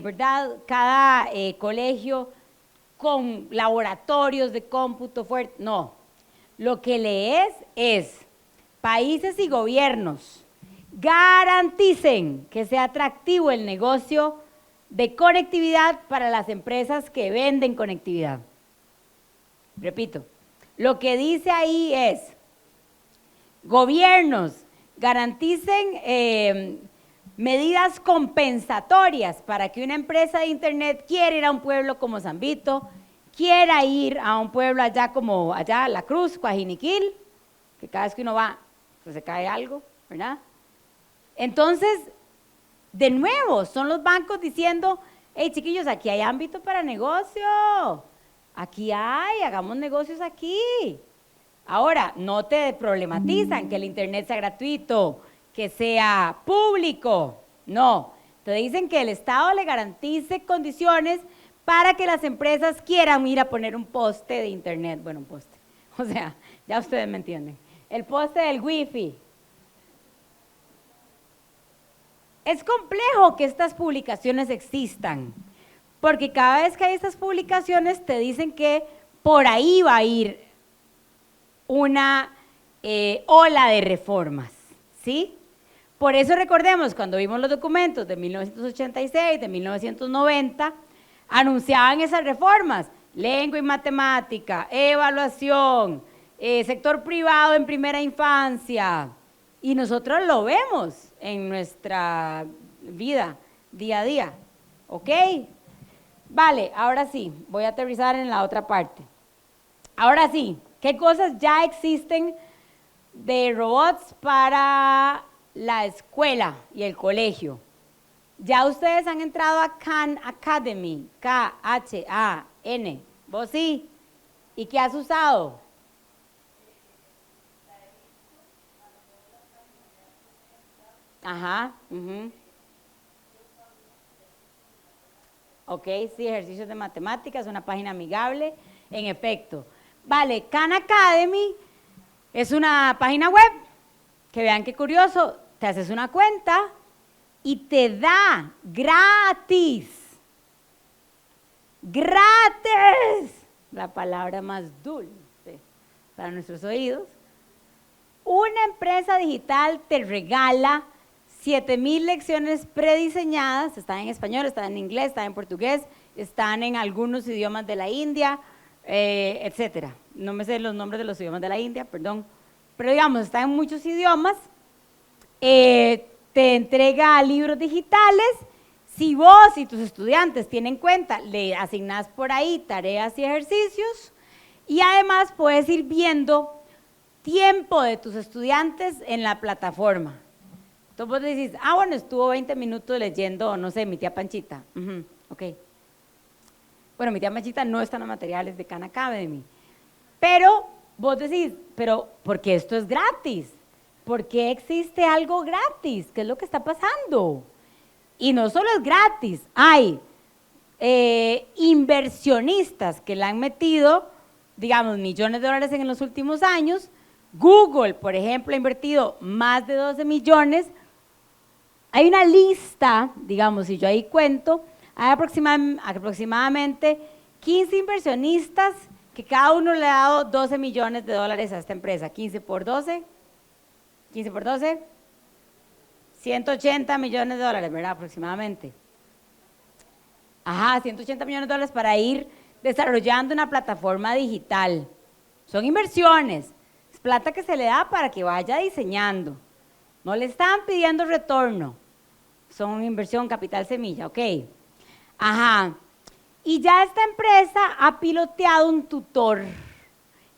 ¿verdad? Cada colegio con laboratorios de cómputo fuerte, no. Lo que lees es, países y gobiernos garanticen que sea atractivo el negocio de conectividad para las empresas que venden conectividad. Repito, lo que dice ahí es, gobiernos garanticen medidas compensatorias para que una empresa de internet quiera ir a un pueblo como San Vito, quiera ir a un pueblo allá como allá La Cruz, Coajiniquil, que cada vez que uno va, pues se cae algo, ¿verdad? Entonces, de nuevo, son los bancos diciendo, hey chiquillos, aquí hay ámbito para negocio, aquí hay, hagamos negocios aquí. Ahora, no te problematizan que el internet sea gratuito, que sea público, no. Te dicen que el Estado le garantice condiciones para que las empresas quieran ir a poner un poste de internet, bueno, un poste, o sea, ya ustedes me entienden, el poste del wifi. Es complejo que estas publicaciones existan, porque cada vez que hay estas publicaciones te dicen que por ahí va a ir una ola de reformas, ¿sí? Por eso recordemos, cuando vimos los documentos de 1986, de 1990, anunciaban esas reformas, lengua y matemática, evaluación, sector privado en primera infancia, y nosotros lo vemos en nuestra vida, día a día, ¿ok? Vale, ahora sí, voy a aterrizar en la otra parte. Ahora sí, ¿qué cosas ya existen de robots para la escuela y el colegio? Ya ustedes han entrado a Khan Academy, K-H-A-N, ¿vos sí? ¿Y qué has usado? Ajá, ok, sí, ejercicios de matemáticas, una página amigable, en efecto. Vale, Khan Academy es una página web, que vean qué curioso, te haces una cuenta y te da gratis, la palabra más dulce para nuestros oídos, una empresa digital te regala 7,000 lecciones prediseñadas, están en español, están en inglés, están en portugués, están en algunos idiomas de la India, etcétera. No me sé los nombres de los idiomas de la India, perdón, pero digamos, están en muchos idiomas. Te entrega libros digitales. Si vos y tus estudiantes tienen cuenta, le asignás por ahí tareas y ejercicios, y además puedes ir viendo tiempo de tus estudiantes en la plataforma. Entonces vos decís, bueno, estuvo 20 minutos leyendo, no sé, mi tía Panchita. Ok. Bueno, mi tía Panchita no está en los materiales de Khan Academy. Pero vos decís, pero ¿por qué esto es gratis? ¿Por qué existe algo gratis? ¿Qué es lo que está pasando? Y no solo es gratis, hay inversionistas que le han metido, digamos, millones de dólares en los últimos años. Google, por ejemplo, ha invertido más de 12 millones. Hay una lista, digamos, si yo ahí cuento, hay aproximadamente 15 inversionistas que cada uno le ha dado 12 millones de dólares a esta empresa. 15 por 12, 15 por 12, 180 millones de dólares, ¿verdad? Aproximadamente. Ajá, 180 millones de dólares para ir desarrollando una plataforma digital. Son inversiones, es plata que se le da para que vaya diseñando. No le están pidiendo retorno, son inversión, capital semilla, ok. Ajá, y ya esta empresa ha piloteado un tutor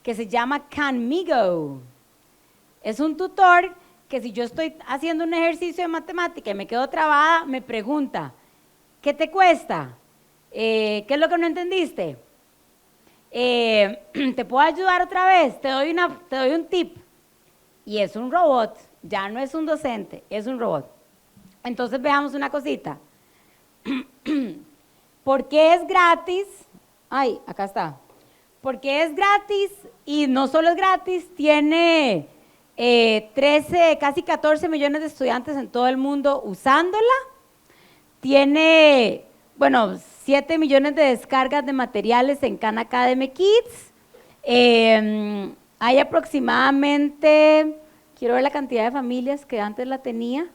que se llama Canmigo. Es un tutor que si yo estoy haciendo un ejercicio de matemática y me quedo trabada, me pregunta, ¿qué te cuesta? ¿Qué es lo que no entendiste? ¿Te puedo ayudar otra vez? Te doy un tip. Y es un robot, ya no es un docente, es un robot. Entonces veamos una cosita. ¿Por qué es gratis? Ay, acá está. ¿Por qué es gratis? Y no solo es gratis, tiene 13, casi 14 millones de estudiantes en todo el mundo usándola. Tiene, bueno, 7 millones de descargas de materiales en Khan Academy Kids. Hay aproximadamente, quiero ver la cantidad de familias que antes la tenía.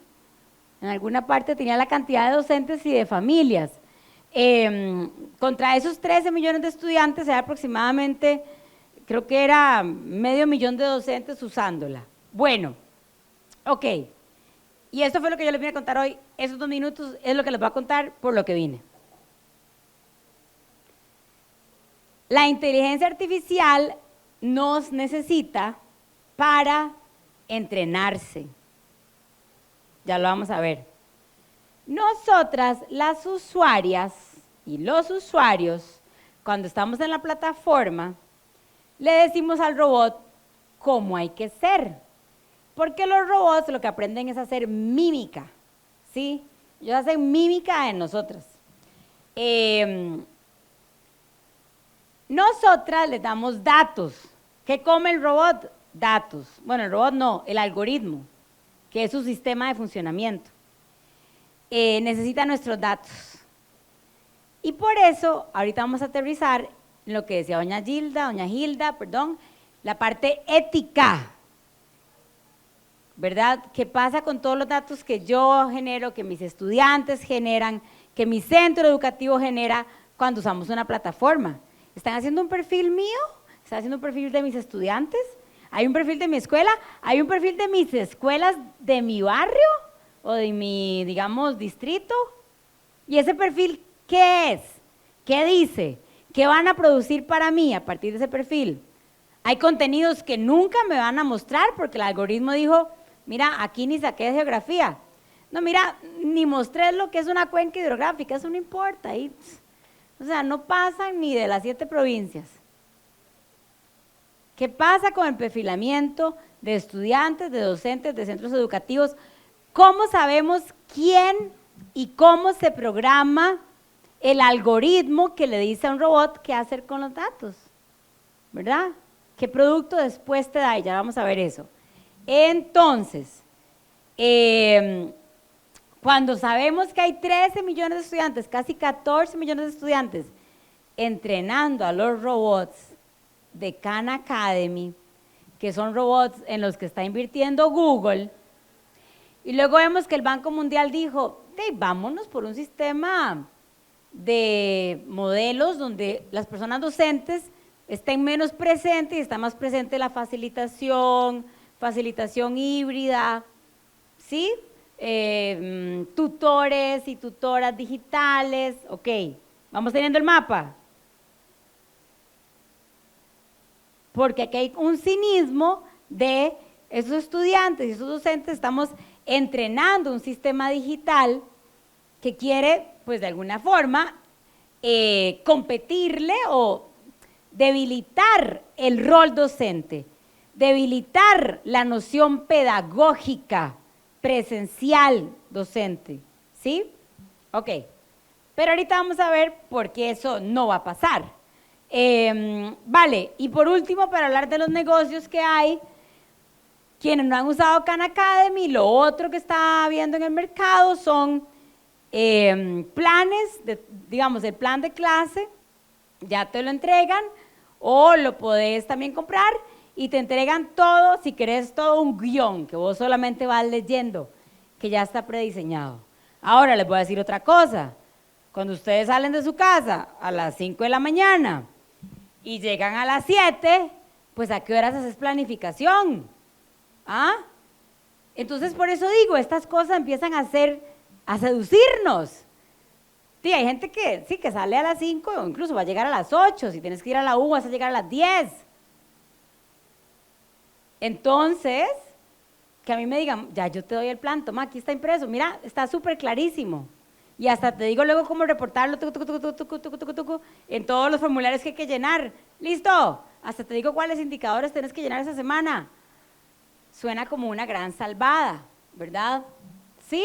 En alguna parte tenía la cantidad de docentes y de familias. Contra esos 13 millones de estudiantes hay aproximadamente, creo que era 500,000 de docentes usándola. Bueno, ok. Y esto fue lo que yo les vine a contar hoy. Esos 2 minutos es lo que les voy a contar por lo que vine. La inteligencia artificial nos necesita para entrenarse. Ya lo vamos a ver. Nosotras, las usuarias y los usuarios, cuando estamos en la plataforma, le decimos al robot cómo hay que ser. Porque los robots lo que aprenden es hacer mímica, ¿sí? Ellos hacen mímica en nosotras. Nosotras les damos datos. ¿Qué come el robot? Datos. Bueno, el robot no, el algoritmo, que es su sistema de funcionamiento. Necesita nuestros datos. Y por eso, ahorita vamos a aterrizar en lo que decía doña Gilda, la parte ética, ¿verdad? ¿Qué pasa con todos los datos que yo genero, que mis estudiantes generan, que mi centro educativo genera cuando usamos una plataforma? ¿Están haciendo un perfil mío? ¿Están haciendo un perfil de mis estudiantes? ¿Hay un perfil de mi escuela? ¿Hay un perfil de mis escuelas de mi barrio? ¿O de mi, digamos, distrito? ¿Y ese perfil qué es? ¿Qué dice? ¿Qué van a producir para mí a partir de ese perfil? Hay contenidos que nunca me van a mostrar porque el algoritmo dijo, mira, aquí ni saqué de geografía. No, mira, ni mostré lo que es una cuenca hidrográfica, eso no importa. Ahí, o sea, no pasan ni de las 7 provincias. ¿Qué pasa con el perfilamiento de estudiantes, de docentes, de centros educativos? ¿Cómo sabemos quién y cómo se programa el algoritmo que le dice a un robot qué hacer con los datos? ¿Verdad? ¿Qué producto después te da? Y ya vamos a ver eso. Entonces, cuando sabemos que hay 13 millones de estudiantes, casi 14 millones de estudiantes, entrenando a los robots de Khan Academy, que son robots en los que está invirtiendo Google, y luego vemos que el Banco Mundial dijo, vámonos por un sistema de modelos donde las personas docentes estén menos presentes y está más presente la facilitación híbrida, ¿sí? Tutores y tutoras digitales, ok, vamos teniendo el mapa. Porque aquí hay un cinismo de esos estudiantes y esos docentes, estamos entrenando un sistema digital que quiere, pues de alguna forma, competirle o debilitar el rol docente, debilitar la noción pedagógica presencial docente, ¿sí? Ok, pero ahorita vamos a ver por qué eso no va a pasar. Vale, y por último, para hablar de los negocios que hay, quienes no han usado Khan Academy, lo otro que está habiendo en el mercado son planes, digamos, el plan de clase, ya te lo entregan, O lo podés también comprar y te entregan todo, si querés todo un guión que vos solamente vas leyendo, que ya está prediseñado. Ahora les voy a decir otra cosa. Cuando ustedes salen de su casa a las 5 de la mañana y llegan a las 7, pues ¿a qué horas haces planificación? ¿Ah? Entonces por eso digo, estas cosas empiezan a seducirnos. Sí, hay gente que sí, que sale a las 5 o incluso va a llegar a las 8, si tienes que ir a la U vas a llegar a las 10. Entonces, que a mí me digan, ya yo te doy el plan, toma, aquí está impreso, mira, está súper clarísimo. Y hasta te digo luego cómo reportarlo en todos los formularios que hay que llenar. ¡Listo! Hasta te digo cuáles indicadores tienes que llenar esa semana. Suena como una gran salvada, ¿verdad? Sí,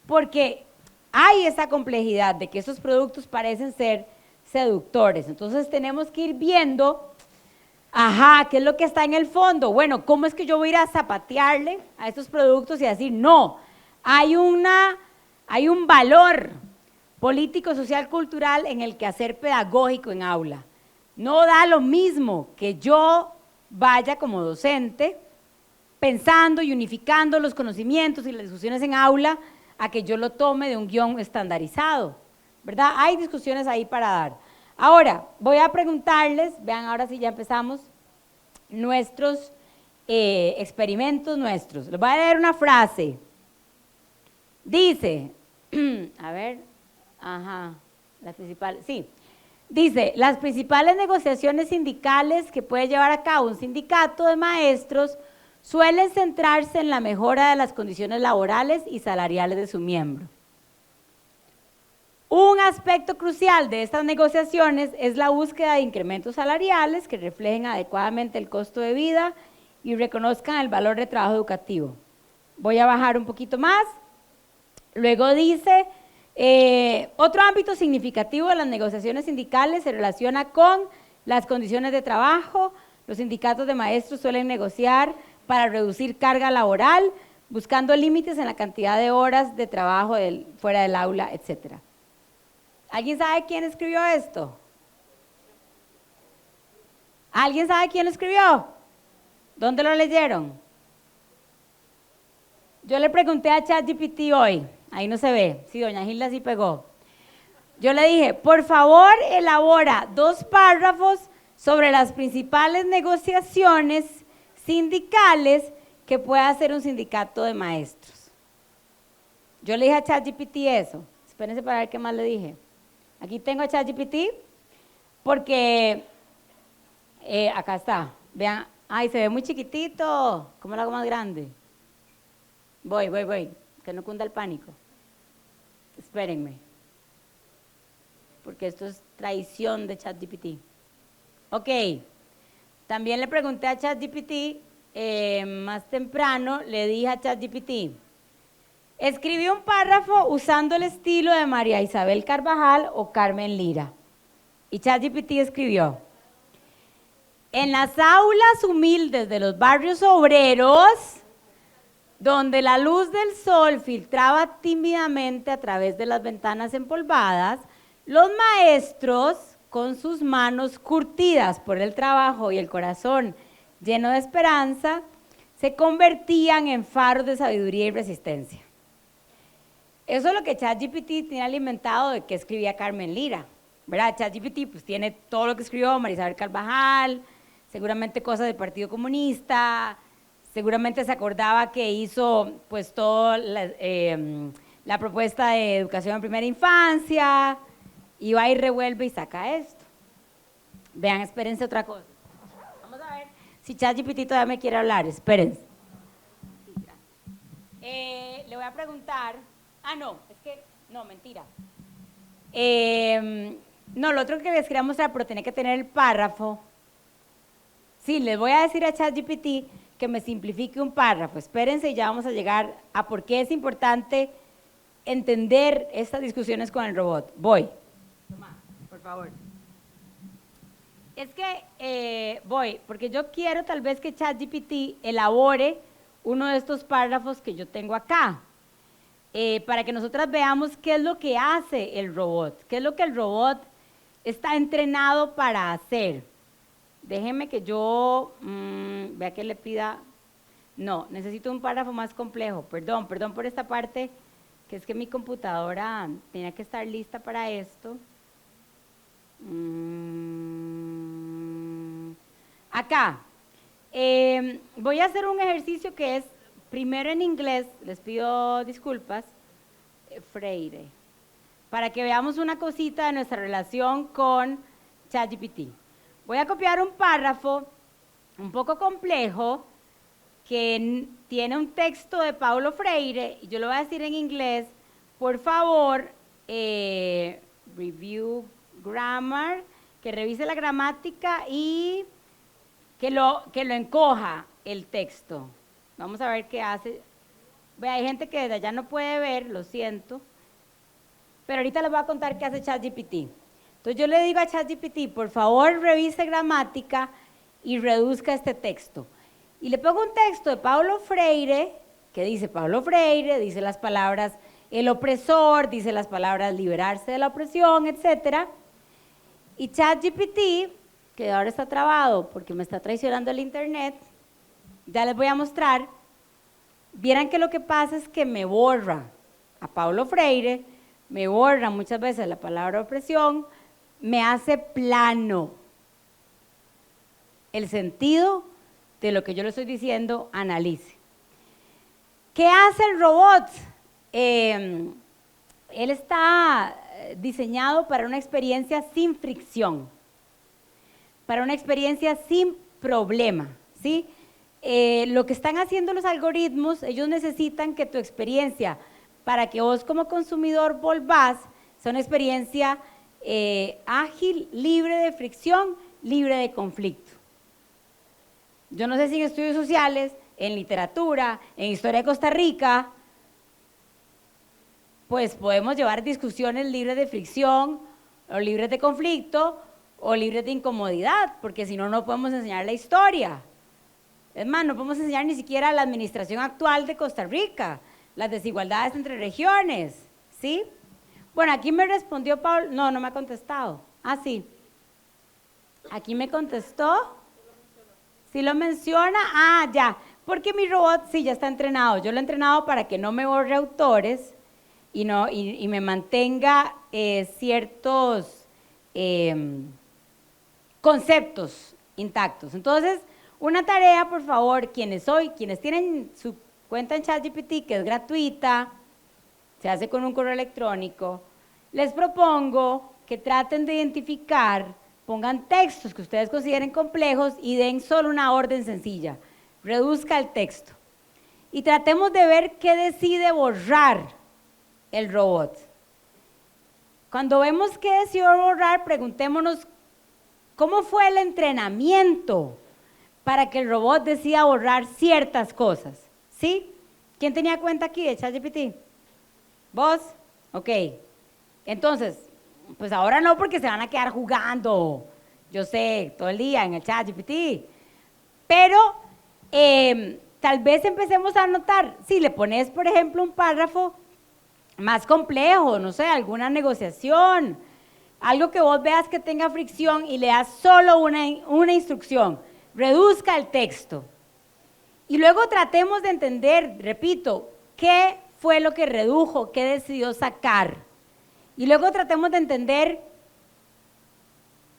porque hay esa complejidad de que esos productos parecen ser seductores. Entonces tenemos que ir viendo, ajá, ¿qué es lo que está en el fondo? Bueno, ¿cómo es que yo voy a ir a zapatearle a estos productos y decir, no, hay un valor político, social, cultural en el quehacer pedagógico en aula? No da lo mismo que yo vaya como docente pensando y unificando los conocimientos y las discusiones en aula a que yo lo tome de un guión estandarizado, ¿verdad? Hay discusiones ahí para dar. Ahora, voy a preguntarles, vean, ahora sí ya empezamos, nuestros experimentos nuestros. Les voy a leer una frase. Dice, a ver, ajá, la principal, sí. Dice, las principales negociaciones sindicales que puede llevar a cabo un sindicato de maestros suelen centrarse en la mejora de las condiciones laborales y salariales de su miembro. Un aspecto crucial de estas negociaciones es la búsqueda de incrementos salariales que reflejen adecuadamente el costo de vida y reconozcan el valor de trabajo educativo. Voy a bajar un poquito más. Luego dice, otro ámbito significativo de las negociaciones sindicales se relaciona con las condiciones de trabajo. Los sindicatos de maestros suelen negociar para reducir carga laboral, buscando límites en la cantidad de horas de trabajo fuera del aula, etc. ¿Alguien sabe quién escribió esto? ¿Alguien sabe quién lo escribió? ¿Dónde lo leyeron? Yo le pregunté a ChatGPT hoy, ahí no se ve, sí, doña Gilda sí pegó. Yo le dije, por favor, elabora 2 párrafos sobre las principales negociaciones sindicales que pueda hacer un sindicato de maestros. Yo le dije a ChatGPT eso. Espérense para ver qué más le dije. Aquí tengo a ChatGPT porque acá está. Vean, ay, se ve muy chiquitito. ¿Cómo lo hago más grande? Voy, que no cunda el pánico. Espérenme, porque esto es traición de ChatGPT. Ok, también le pregunté a ChatGPT, más temprano le dije a ChatGPT, escribí un párrafo usando el estilo de María Isabel Carvajal o Carmen Lira. Y ChatGPT escribió, en las aulas humildes de los barrios obreros, donde la luz del sol filtraba tímidamente a través de las ventanas empolvadas, los maestros, con sus manos curtidas por el trabajo y el corazón lleno de esperanza, se convertían en faros de sabiduría y resistencia. Eso es lo que ChatGPT tiene alimentado de que escribía Carmen Lira, ¿verdad? ChatGPT pues tiene todo lo que escribió María Isabel Carvajal, seguramente cosas del Partido Comunista, seguramente se acordaba que hizo pues toda la propuesta de educación en primera infancia, y va y revuelve y saca esto. Vean, espérense otra cosa. Vamos a ver si ChatGPT todavía me quiere hablar, espérense. Le voy a preguntar, no, mentira. No, lo otro que les quería mostrar, pero tiene que tener el párrafo. Sí, les voy a decir a ChatGPT que me simplifique un párrafo. Espérense y ya vamos a llegar a por qué es importante entender estas discusiones con el robot. Voy. Toma, por favor. Es que voy, porque yo quiero tal vez que ChatGPT elabore uno de estos párrafos que yo tengo acá, para que nosotras veamos qué es lo que hace el robot, qué es lo que el robot está entrenado para hacer. Déjeme que yo, vea que le pida, no, necesito un párrafo más complejo, perdón por esta parte, que es que mi computadora tenía que estar lista para esto. Acá, voy a hacer un ejercicio que es primero en inglés, les pido disculpas, Freire, para que veamos una cosita de nuestra relación con ChatGPT. Voy a copiar un párrafo un poco complejo que tiene un texto de Paulo Freire, y yo lo voy a decir en inglés, por favor, review grammar, que revise la gramática y que lo encoja el texto. Vamos a ver qué hace. Vea, hay gente que desde allá no puede ver, lo siento, pero ahorita les voy a contar qué hace ChatGPT. Entonces yo le digo a ChatGPT, por favor revise gramática y reduzca este texto. Y le pongo un texto de Paulo Freire, que dice Paulo Freire, dice las palabras el opresor, dice las palabras liberarse de la opresión, etc. Y ChatGPT, que ahora está trabado porque me está traicionando el internet, ya les voy a mostrar, vieran que lo que pasa es que me borra a Paulo Freire, me borra muchas veces la palabra opresión, me hace plano el sentido de lo que yo le estoy diciendo, analice. ¿Qué hace el robot? Él está diseñado para una experiencia sin fricción, para una experiencia sin problema, ¿sí? Lo que están haciendo los algoritmos, ellos necesitan que tu experiencia, para que vos como consumidor volvás, sea una experiencia ágil, libre de fricción, libre de conflicto. Yo no sé si en estudios sociales, en literatura, en historia de Costa Rica, pues podemos llevar discusiones libres de fricción, o libres de conflicto, o libres de incomodidad, porque si no, no podemos enseñar la historia. Es más, no podemos enseñar ni siquiera la administración actual de Costa Rica, las desigualdades entre regiones, ¿sí? Bueno, aquí me respondió Pablo, no me ha contestado. Ah, sí. Aquí me contestó. ¿Sí lo menciona? Ah, ya. Porque mi robot sí ya está entrenado. Yo lo he entrenado para que no me borre autores y me mantenga ciertos conceptos intactos. Entonces, una tarea, por favor, quienes tienen su cuenta en ChatGPT, que es gratuita, se hace con un correo electrónico, les propongo que traten de identificar, pongan textos que ustedes consideren complejos y den solo una orden sencilla. Reduzca el texto. Y tratemos de ver qué decide borrar el robot. Cuando vemos qué decidió borrar, preguntémonos cómo fue el entrenamiento para que el robot decida borrar ciertas cosas. ¿Sí? ¿Quién tenía cuenta aquí de ChatGPT? ¿Vos? Ok. Entonces, pues ahora no, porque se van a quedar jugando, yo sé, todo el día en el ChatGPT. Pero tal vez empecemos a notar, si le pones, por ejemplo, un párrafo más complejo, no sé, alguna negociación, algo que vos veas que tenga fricción y le das solo una instrucción, reduzca el texto. Y luego tratemos de entender, repito, qué fue lo que redujo, qué decidió sacar. Y luego tratemos de entender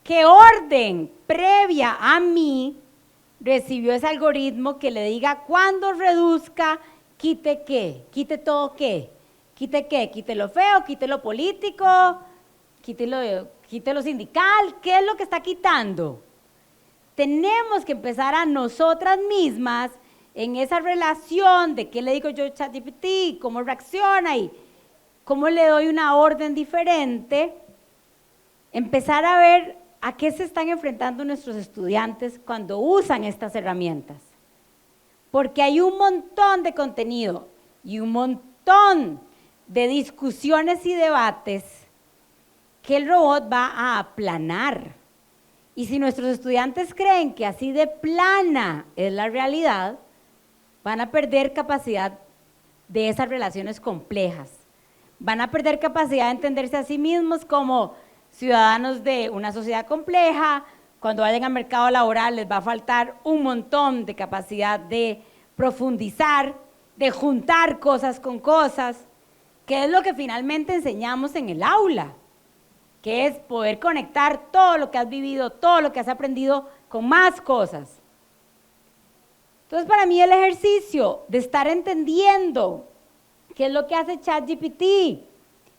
qué orden previa a mí recibió ese algoritmo que le diga cuando reduzca, quite qué, quite todo qué, quite lo feo, quite lo político, quite lo sindical, ¿qué es lo que está quitando? Tenemos que empezar a nosotras mismas en esa relación de qué le digo yo a ChatGPT, cómo reacciona y cómo le doy una orden diferente, empezar a ver a qué se están enfrentando nuestros estudiantes cuando usan estas herramientas. Porque hay un montón de contenido y un montón de discusiones y debates que el robot va a aplanar. Y si nuestros estudiantes creen que así de plana es la realidad, van a perder capacidad de esas relaciones complejas. Van a perder capacidad de entenderse a sí mismos como ciudadanos de una sociedad compleja, cuando vayan al mercado laboral les va a faltar un montón de capacidad de profundizar, de juntar cosas con cosas, que es lo que finalmente enseñamos en el aula, que es poder conectar todo lo que has vivido, todo lo que has aprendido con más cosas. Entonces, para mí el ejercicio de estar entendiendo qué es lo que hace ChatGPT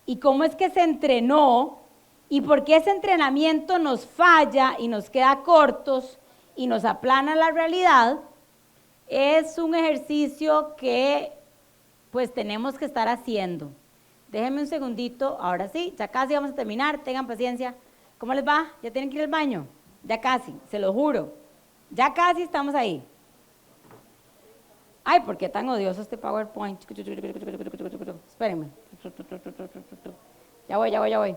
y cómo es que se entrenó y por qué ese entrenamiento nos falla y nos queda cortos y nos aplana la realidad, es un ejercicio que pues tenemos que estar haciendo. Déjenme un segundito, ahora sí, ya casi vamos a terminar, tengan paciencia. ¿Cómo les va? ¿Ya tienen que ir al baño? Ya casi, se lo juro. Ya casi estamos ahí. Ay, ¿por qué tan odioso este PowerPoint? Espérenme. Ya voy.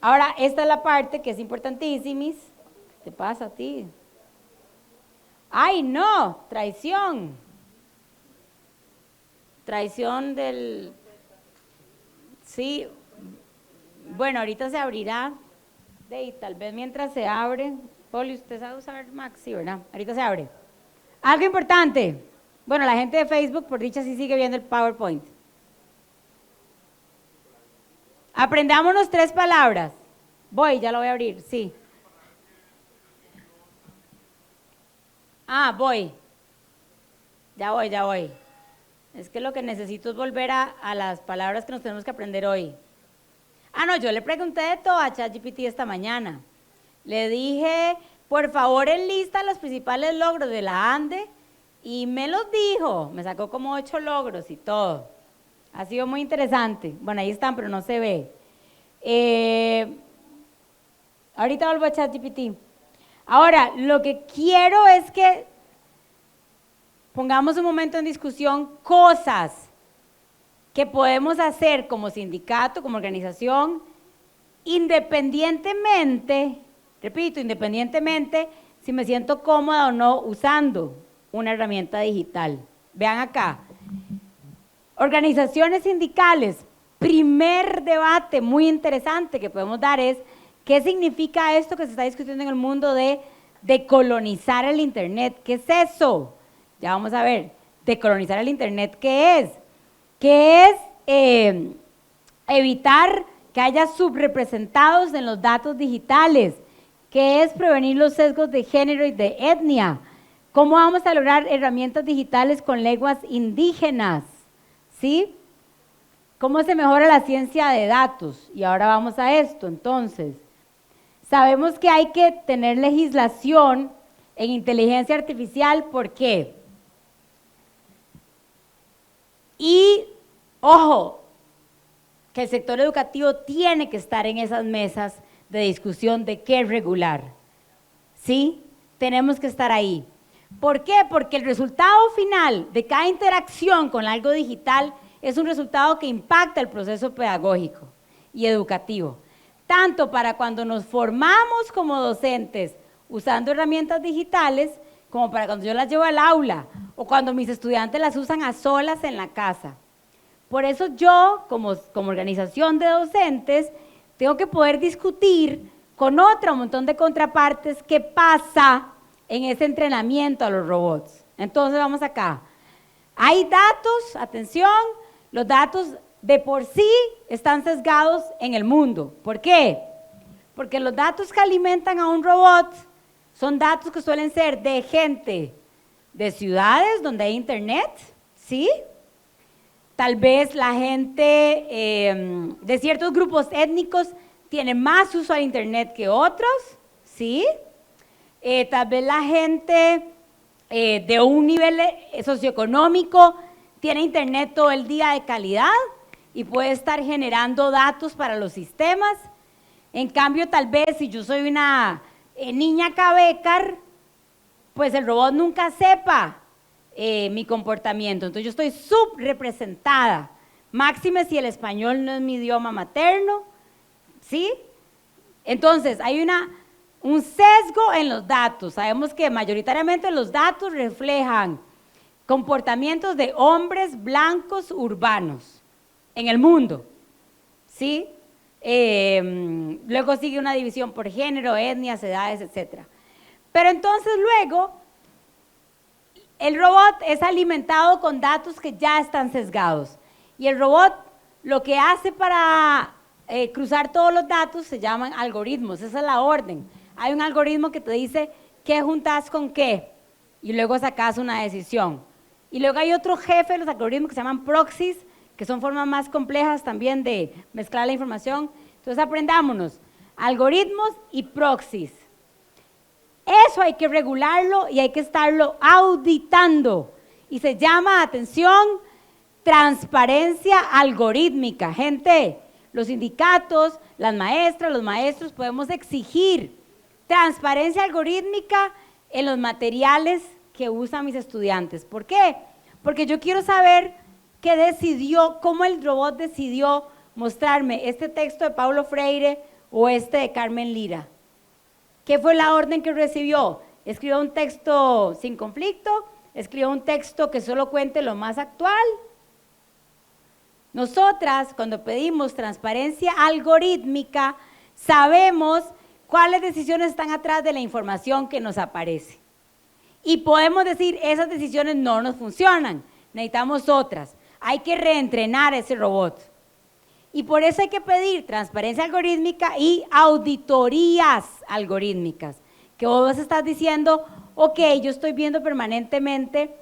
Ahora, esta es la parte que es importantísima. ¿Qué te pasa a ti? ¡Ay, no! Traición. Traición del... Sí. Bueno, ahorita se abrirá. Y tal vez mientras se abre... Poli, usted sabe usar Mac, sí, ¿verdad? Ahorita se abre. Algo importante. Bueno, la gente de Facebook, por dicha, sí sigue viendo el PowerPoint. Aprendámonos 3 palabras. Voy, ya lo voy a abrir, sí. Voy. Ya voy. Es que lo que necesito es volver a las palabras que nos tenemos que aprender hoy. No, yo le pregunté de todo a ChatGPT esta mañana. Le dije, por favor, enlista los principales logros de la ANDE y me los dijo. Me sacó como 8 logros y todo. Ha sido muy interesante. Bueno, ahí están, pero no se ve. Ahorita vuelvo a ChatGPT. Ahora, lo que quiero es que pongamos un momento en discusión cosas que podemos hacer como sindicato, como organización, independientemente, repito, independientemente si me siento cómoda o no usando una herramienta digital. Vean acá, organizaciones sindicales, primer debate muy interesante que podemos dar es ¿qué significa esto que se está discutiendo en el mundo de decolonizar el Internet? ¿Qué es eso? Ya vamos a ver, decolonizar el Internet, ¿qué es? ¿Qué es evitar que haya subrepresentados en los datos digitales? ¿Qué es prevenir los sesgos de género y de etnia? ¿Cómo vamos a lograr herramientas digitales con lenguas indígenas? ¿Sí? ¿Cómo se mejora la ciencia de datos? Y ahora vamos a esto, entonces. Sabemos que hay que tener legislación en inteligencia artificial, ¿por qué? Y, ojo, que el sector educativo tiene que estar en esas mesas de discusión de qué regular. ¿Sí? Tenemos que estar ahí. ¿Por qué? Porque el resultado final de cada interacción con algo digital es un resultado que impacta el proceso pedagógico y educativo. Tanto para cuando nos formamos como docentes usando herramientas digitales, como para cuando yo las llevo al aula o cuando mis estudiantes las usan a solas en la casa. Por eso yo, como organización de docentes, tengo que poder discutir con otro montón de contrapartes qué pasa en ese entrenamiento a los robots. Entonces vamos acá. Hay datos, atención, los datos de por sí están sesgados en el mundo. ¿Por qué? Porque los datos que alimentan a un robot son datos que suelen ser de gente de ciudades donde hay internet, ¿sí? Tal vez la gente de ciertos grupos étnicos tiene más uso al internet que otros, ¿sí? Tal vez la gente de un nivel socioeconómico tiene internet todo el día de calidad y puede estar generando datos para los sistemas. En cambio, tal vez si yo soy una niña cabecar, pues el robot nunca sepa mi comportamiento. Entonces yo estoy subrepresentada. Máxime si el español no es mi idioma materno, ¿sí? Entonces hay un sesgo en los datos. Sabemos que mayoritariamente los datos reflejan comportamientos de hombres blancos urbanos en el mundo, ¿sí? Luego sigue una división por género, etnias, edades, etc. Pero entonces luego, el robot es alimentado con datos que ya están sesgados. Y el robot lo que hace para cruzar todos los datos se llaman algoritmos, esa es la orden. Hay un algoritmo que te dice qué juntas con qué y luego sacas una decisión. Y luego hay otro jefe de los algoritmos que se llaman proxies, que son formas más complejas también de mezclar la información. Entonces aprendámonos, algoritmos y proxies. Eso hay que regularlo y hay que estarlo auditando. Y se llama, atención, transparencia algorítmica. Gente, los sindicatos, las maestras, los maestros podemos exigir transparencia algorítmica en los materiales que usan mis estudiantes. ¿Por qué? Porque yo quiero saber qué decidió, cómo el robot decidió mostrarme este texto de Paulo Freire o este de Carmen Lira. ¿Qué fue la orden que recibió? ¿Escribió un texto sin conflicto? ¿Escribió un texto que solo cuente lo más actual? Nosotras, cuando pedimos transparencia algorítmica, sabemos cuáles decisiones están atrás de la información que nos aparece. Y podemos decir, esas decisiones no nos funcionan, necesitamos otras. Hay que reentrenar ese robot. Y por eso hay que pedir transparencia algorítmica y auditorías algorítmicas. Que vos estás diciendo, ok, yo estoy viendo permanentemente,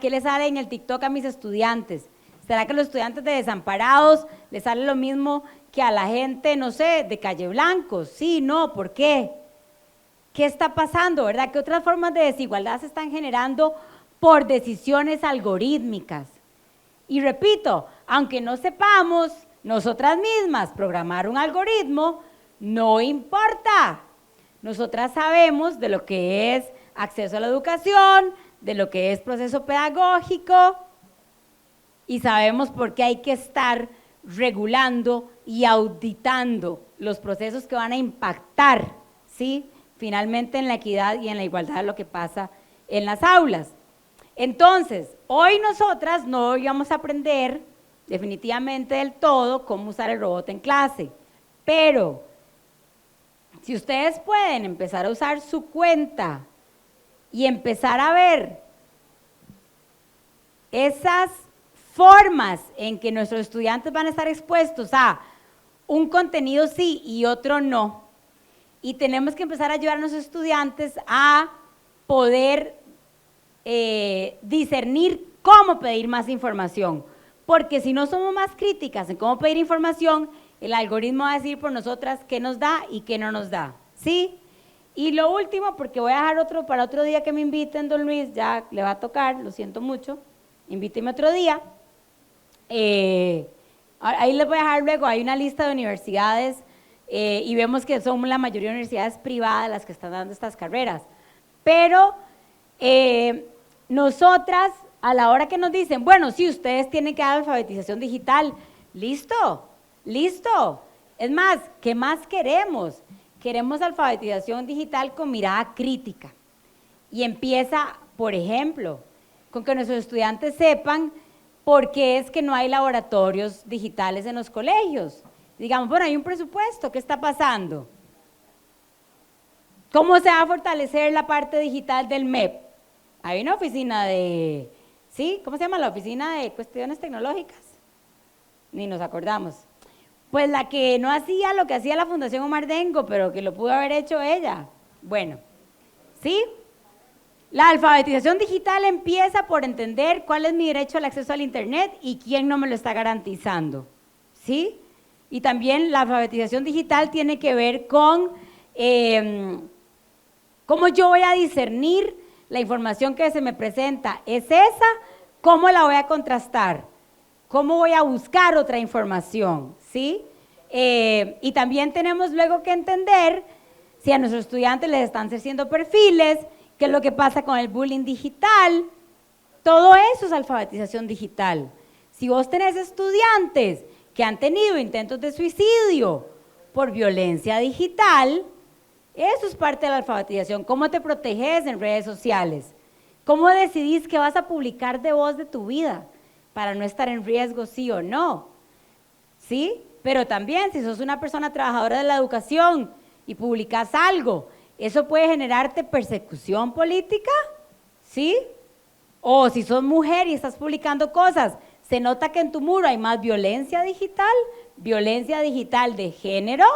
¿qué le sale en el TikTok a mis estudiantes? ¿Será que a los estudiantes de desamparados les sale lo mismo que a la gente, no sé, de Calle Blanco? Sí, no, ¿por qué? ¿Qué está pasando, verdad? ¿Qué otras formas de desigualdad se están generando por decisiones algorítmicas? Y repito, aunque no sepamos nosotras mismas programar un algoritmo, no importa. Nosotras sabemos de lo que es acceso a la educación, de lo que es proceso pedagógico, y sabemos por qué hay que estar regulando y auditando los procesos que van a impactar, ¿sí?, finalmente en la equidad y en la igualdad de lo que pasa en las aulas. Entonces, hoy nosotras no íbamos a aprender definitivamente del todo cómo usar el robot en clase, pero si ustedes pueden empezar a usar su cuenta y empezar a ver esas formas en que nuestros estudiantes van a estar expuestos a un contenido sí y otro no, y tenemos que empezar a ayudar a nuestros estudiantes a poder discernir cómo pedir más información, porque si no somos más críticas en cómo pedir información, el algoritmo va a decir por nosotras qué nos da y qué no nos da, ¿sí? Y lo último, porque voy a dejar para otro día que me inviten, don Luis, ya le va a tocar, lo siento mucho, invíteme otro día. Ahí les voy a dejar luego, hay una lista de universidades y vemos que son la mayoría de universidades privadas las que están dando estas carreras, pero nosotras, a la hora que nos dicen, bueno, sí, ustedes tienen que dar alfabetización digital, listo, listo. Es más, ¿qué más queremos? Queremos alfabetización digital con mirada crítica. Y empieza, por ejemplo, con que nuestros estudiantes sepan por qué es que no hay laboratorios digitales en los colegios. Digamos, bueno, hay un presupuesto, ¿qué está pasando? ¿Cómo se va a fortalecer la parte digital del MEP? Hay una oficina de, ¿sí? ¿Cómo se llama? La oficina de cuestiones tecnológicas. Ni nos acordamos. Pues la que no hacía lo que hacía la Fundación Omar Dengo, pero que lo pudo haber hecho ella. Bueno, ¿sí? La alfabetización digital empieza por entender cuál es mi derecho al acceso al Internet y quién no me lo está garantizando, ¿sí? Y también la alfabetización digital tiene que ver con cómo yo voy a discernir la información que se me presenta. ¿Es esa? ¿Cómo la voy a contrastar? ¿Cómo voy a buscar otra información? ¿Sí? Y también tenemos luego que entender si a nuestros estudiantes les están haciendo perfiles, qué es lo que pasa con el bullying digital. Todo eso es alfabetización digital. Si vos tenés estudiantes que han tenido intentos de suicidio por violencia digital, eso es parte de la alfabetización. ¿Cómo te proteges en redes sociales? ¿Cómo decidís qué vas a publicar de vos, de tu vida, para no estar en riesgo, sí o no? ¿Sí? Pero también, si sos una persona trabajadora de la educación y publicas algo, ¿eso puede generarte persecución política? ¿Sí? O si sos mujer y estás publicando cosas, se nota que en tu muro hay más violencia digital de género.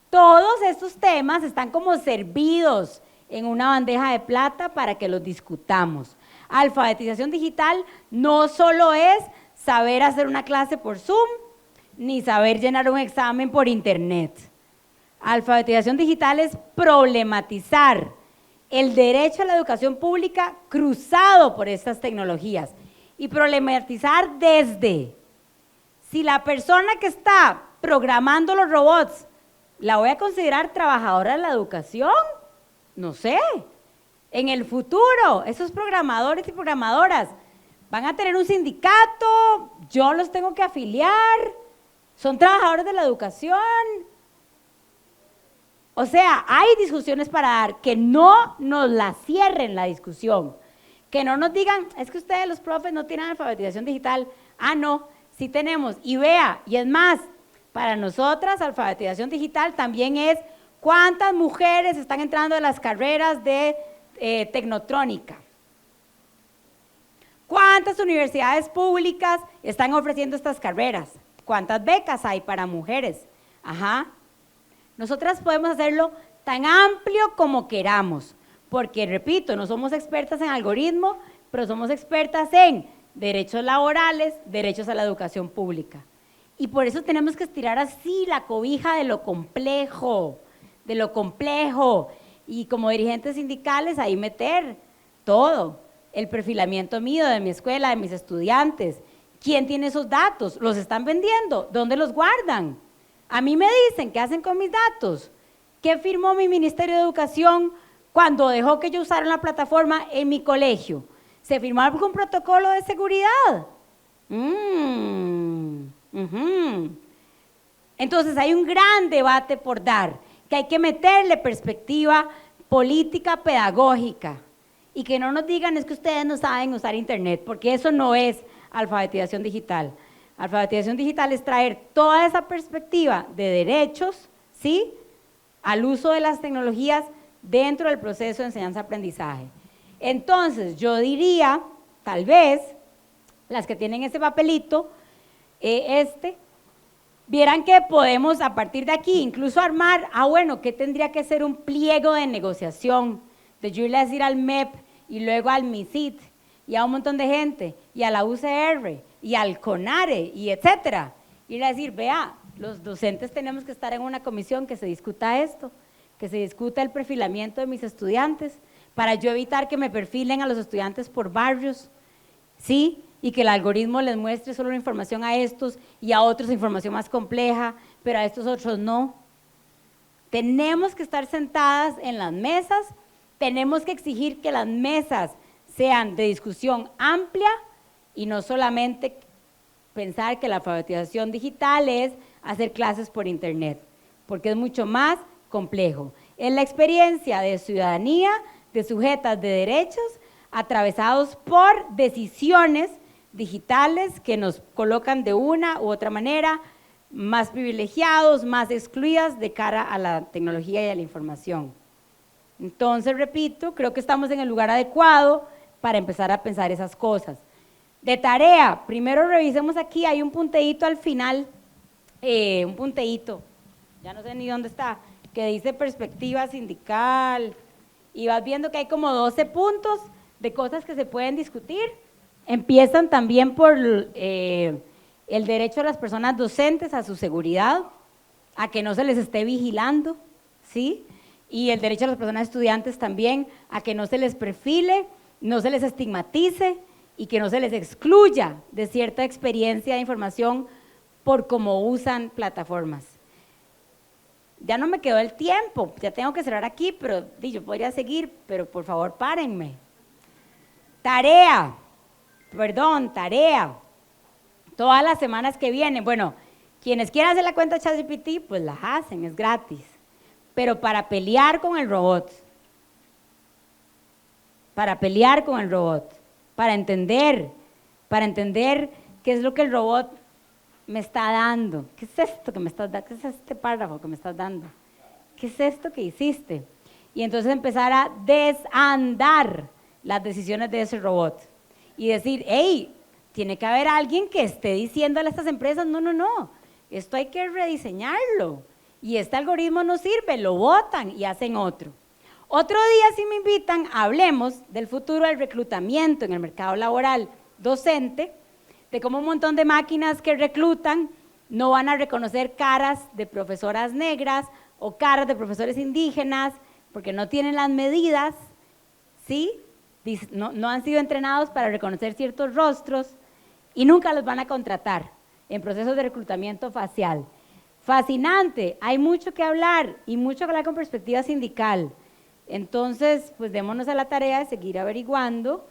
Todos estos temas están como servidos en una bandeja de plata para que los discutamos. Alfabetización digital no solo es saber hacer una clase por Zoom, ni saber llenar un examen por internet. Alfabetización digital es problematizar el derecho a la educación pública cruzado por estas tecnologías y problematizar desde si la persona que está programando los robots la voy a considerar trabajadora de la educación, no sé. En el futuro, esos programadores y programadoras van a tener un sindicato, yo los tengo que afiliar, son trabajadores de la educación. O sea, hay discusiones para dar, que no nos la cierren la discusión, que no nos digan, es que ustedes los profes no tienen alfabetización digital. Ah, no, sí tenemos, y vea, y es más, para nosotras alfabetización digital también es cuántas mujeres están entrando a las carreras de tecnotrónica. ¿Cuántas universidades públicas están ofreciendo estas carreras? ¿Cuántas becas hay para mujeres? Ajá. Nosotras podemos hacerlo tan amplio como queramos, porque, repito, no somos expertas en algoritmo, pero somos expertas en derechos laborales, derechos a la educación pública. Y por eso tenemos que estirar así la cobija de lo complejo, y como dirigentes sindicales ahí meter todo, el perfilamiento mío, de mi escuela, de mis estudiantes. ¿Quién tiene esos datos? ¿Los están vendiendo? ¿Dónde los guardan? A mí me dicen, ¿qué hacen con mis datos? ¿Qué firmó mi Ministerio de Educación cuando dejó que yo usara la plataforma en mi colegio? ¿Se firmó algún protocolo de seguridad? Entonces hay un gran debate por dar, que hay que meterle perspectiva política pedagógica y que no nos digan es que ustedes no saben usar internet, porque eso no es alfabetización digital. Alfabetización digital es traer toda esa perspectiva de derechos, ¿sí?, al uso de las tecnologías dentro del proceso de enseñanza-aprendizaje. Entonces, yo diría, tal vez, las que tienen ese papelito, vieran que podemos a partir de aquí incluso armar, bueno, ¿qué tendría que ser un pliego de negociación? De yo irle a decir al MEP y luego al MISIT y a un montón de gente y a la UCR y al CONARE y etcétera. Ir a decir, vea, los docentes tenemos que estar en una comisión que se discuta esto, que se discuta el perfilamiento de mis estudiantes, para yo evitar que me perfilen a los estudiantes por barrios, ¿sí?, y que el algoritmo les muestre solo la información a estos y a otros información más compleja, pero a estos otros no. Tenemos que estar sentadas en las mesas, tenemos que exigir que las mesas sean de discusión amplia y no solamente pensar que la alfabetización digital es hacer clases por internet, porque es mucho más complejo. Es la experiencia de ciudadanía, de sujetas de derechos, atravesados por decisiones digitales que nos colocan de una u otra manera más privilegiados, más excluidas de cara a la tecnología y a la información. Entonces, repito, creo que estamos en el lugar adecuado para empezar a pensar esas cosas. De tarea, primero revisemos aquí, hay un punteíto al final, un punteíto, ya no sé ni dónde está, que dice perspectiva sindical, y vas viendo que hay como 12 puntos de cosas que se pueden discutir. Empiezan también por el derecho de las personas docentes a su seguridad, a que no se les esté vigilando, ¿sí? Y el derecho de las personas estudiantes también a que no se les perfile, no se les estigmatice y que no se les excluya de cierta experiencia de información por cómo usan plataformas. Ya no me quedó el tiempo, ya tengo que cerrar aquí, pero yo podría seguir, pero por favor párenme. Tarea. Todas las semanas que vienen, bueno, quienes quieran hacer la cuenta ChatGPT, pues la hacen, es gratis, pero para pelear con el robot, para entender qué es lo que el robot me está dando? ¿Qué es esto que me estás dando? ¿Qué es este párrafo que me estás dando? ¿Qué es esto que hiciste? Y entonces empezar a desandar las decisiones de ese robot y decir, hey, tiene que haber alguien que esté diciéndole a estas empresas, no, no, no, esto hay que rediseñarlo y este algoritmo no sirve, lo botan y hacen otro. Otro día, si me invitan, hablemos del futuro del reclutamiento en el mercado laboral docente, de cómo un montón de máquinas que reclutan no van a reconocer caras de profesoras negras o caras de profesores indígenas porque no tienen las medidas, ¿sí? No han sido entrenados para reconocer ciertos rostros y nunca los van a contratar en procesos de reclutamiento facial. Fascinante, hay mucho que hablar y mucho que hablar con perspectiva sindical. Entonces, pues démonos a la tarea de seguir averiguando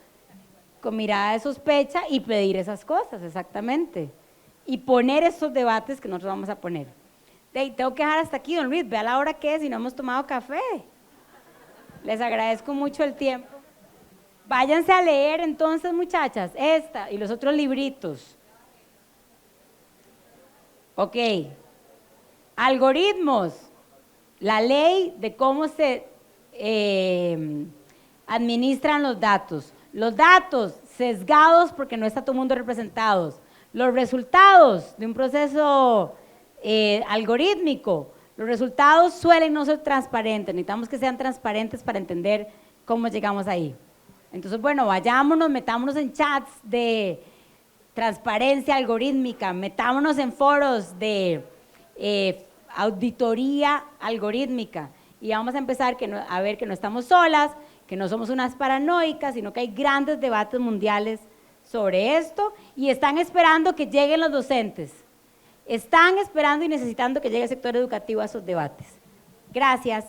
con mirada de sospecha y pedir esas cosas, exactamente. Y poner esos debates que nosotros vamos a poner. Tengo que dejar hasta aquí, don Luis, vea la hora que es y no hemos tomado café. Les agradezco mucho el tiempo. Váyanse a leer entonces, muchachas, esta y los otros libritos. Ok. Algoritmos. La ley de cómo se administran los datos. Los datos sesgados porque no está todo el mundo representados. Los resultados de un proceso algorítmico, los resultados suelen no ser transparentes. Necesitamos que sean transparentes para entender cómo llegamos ahí. Entonces, bueno, vayámonos, metámonos en chats de transparencia algorítmica, metámonos en foros de auditoría algorítmica y vamos a empezar a ver que no estamos solas, que no somos unas paranoicas, sino que hay grandes debates mundiales sobre esto y están esperando que lleguen los docentes. Están esperando y necesitando que llegue el sector educativo a esos debates. Gracias.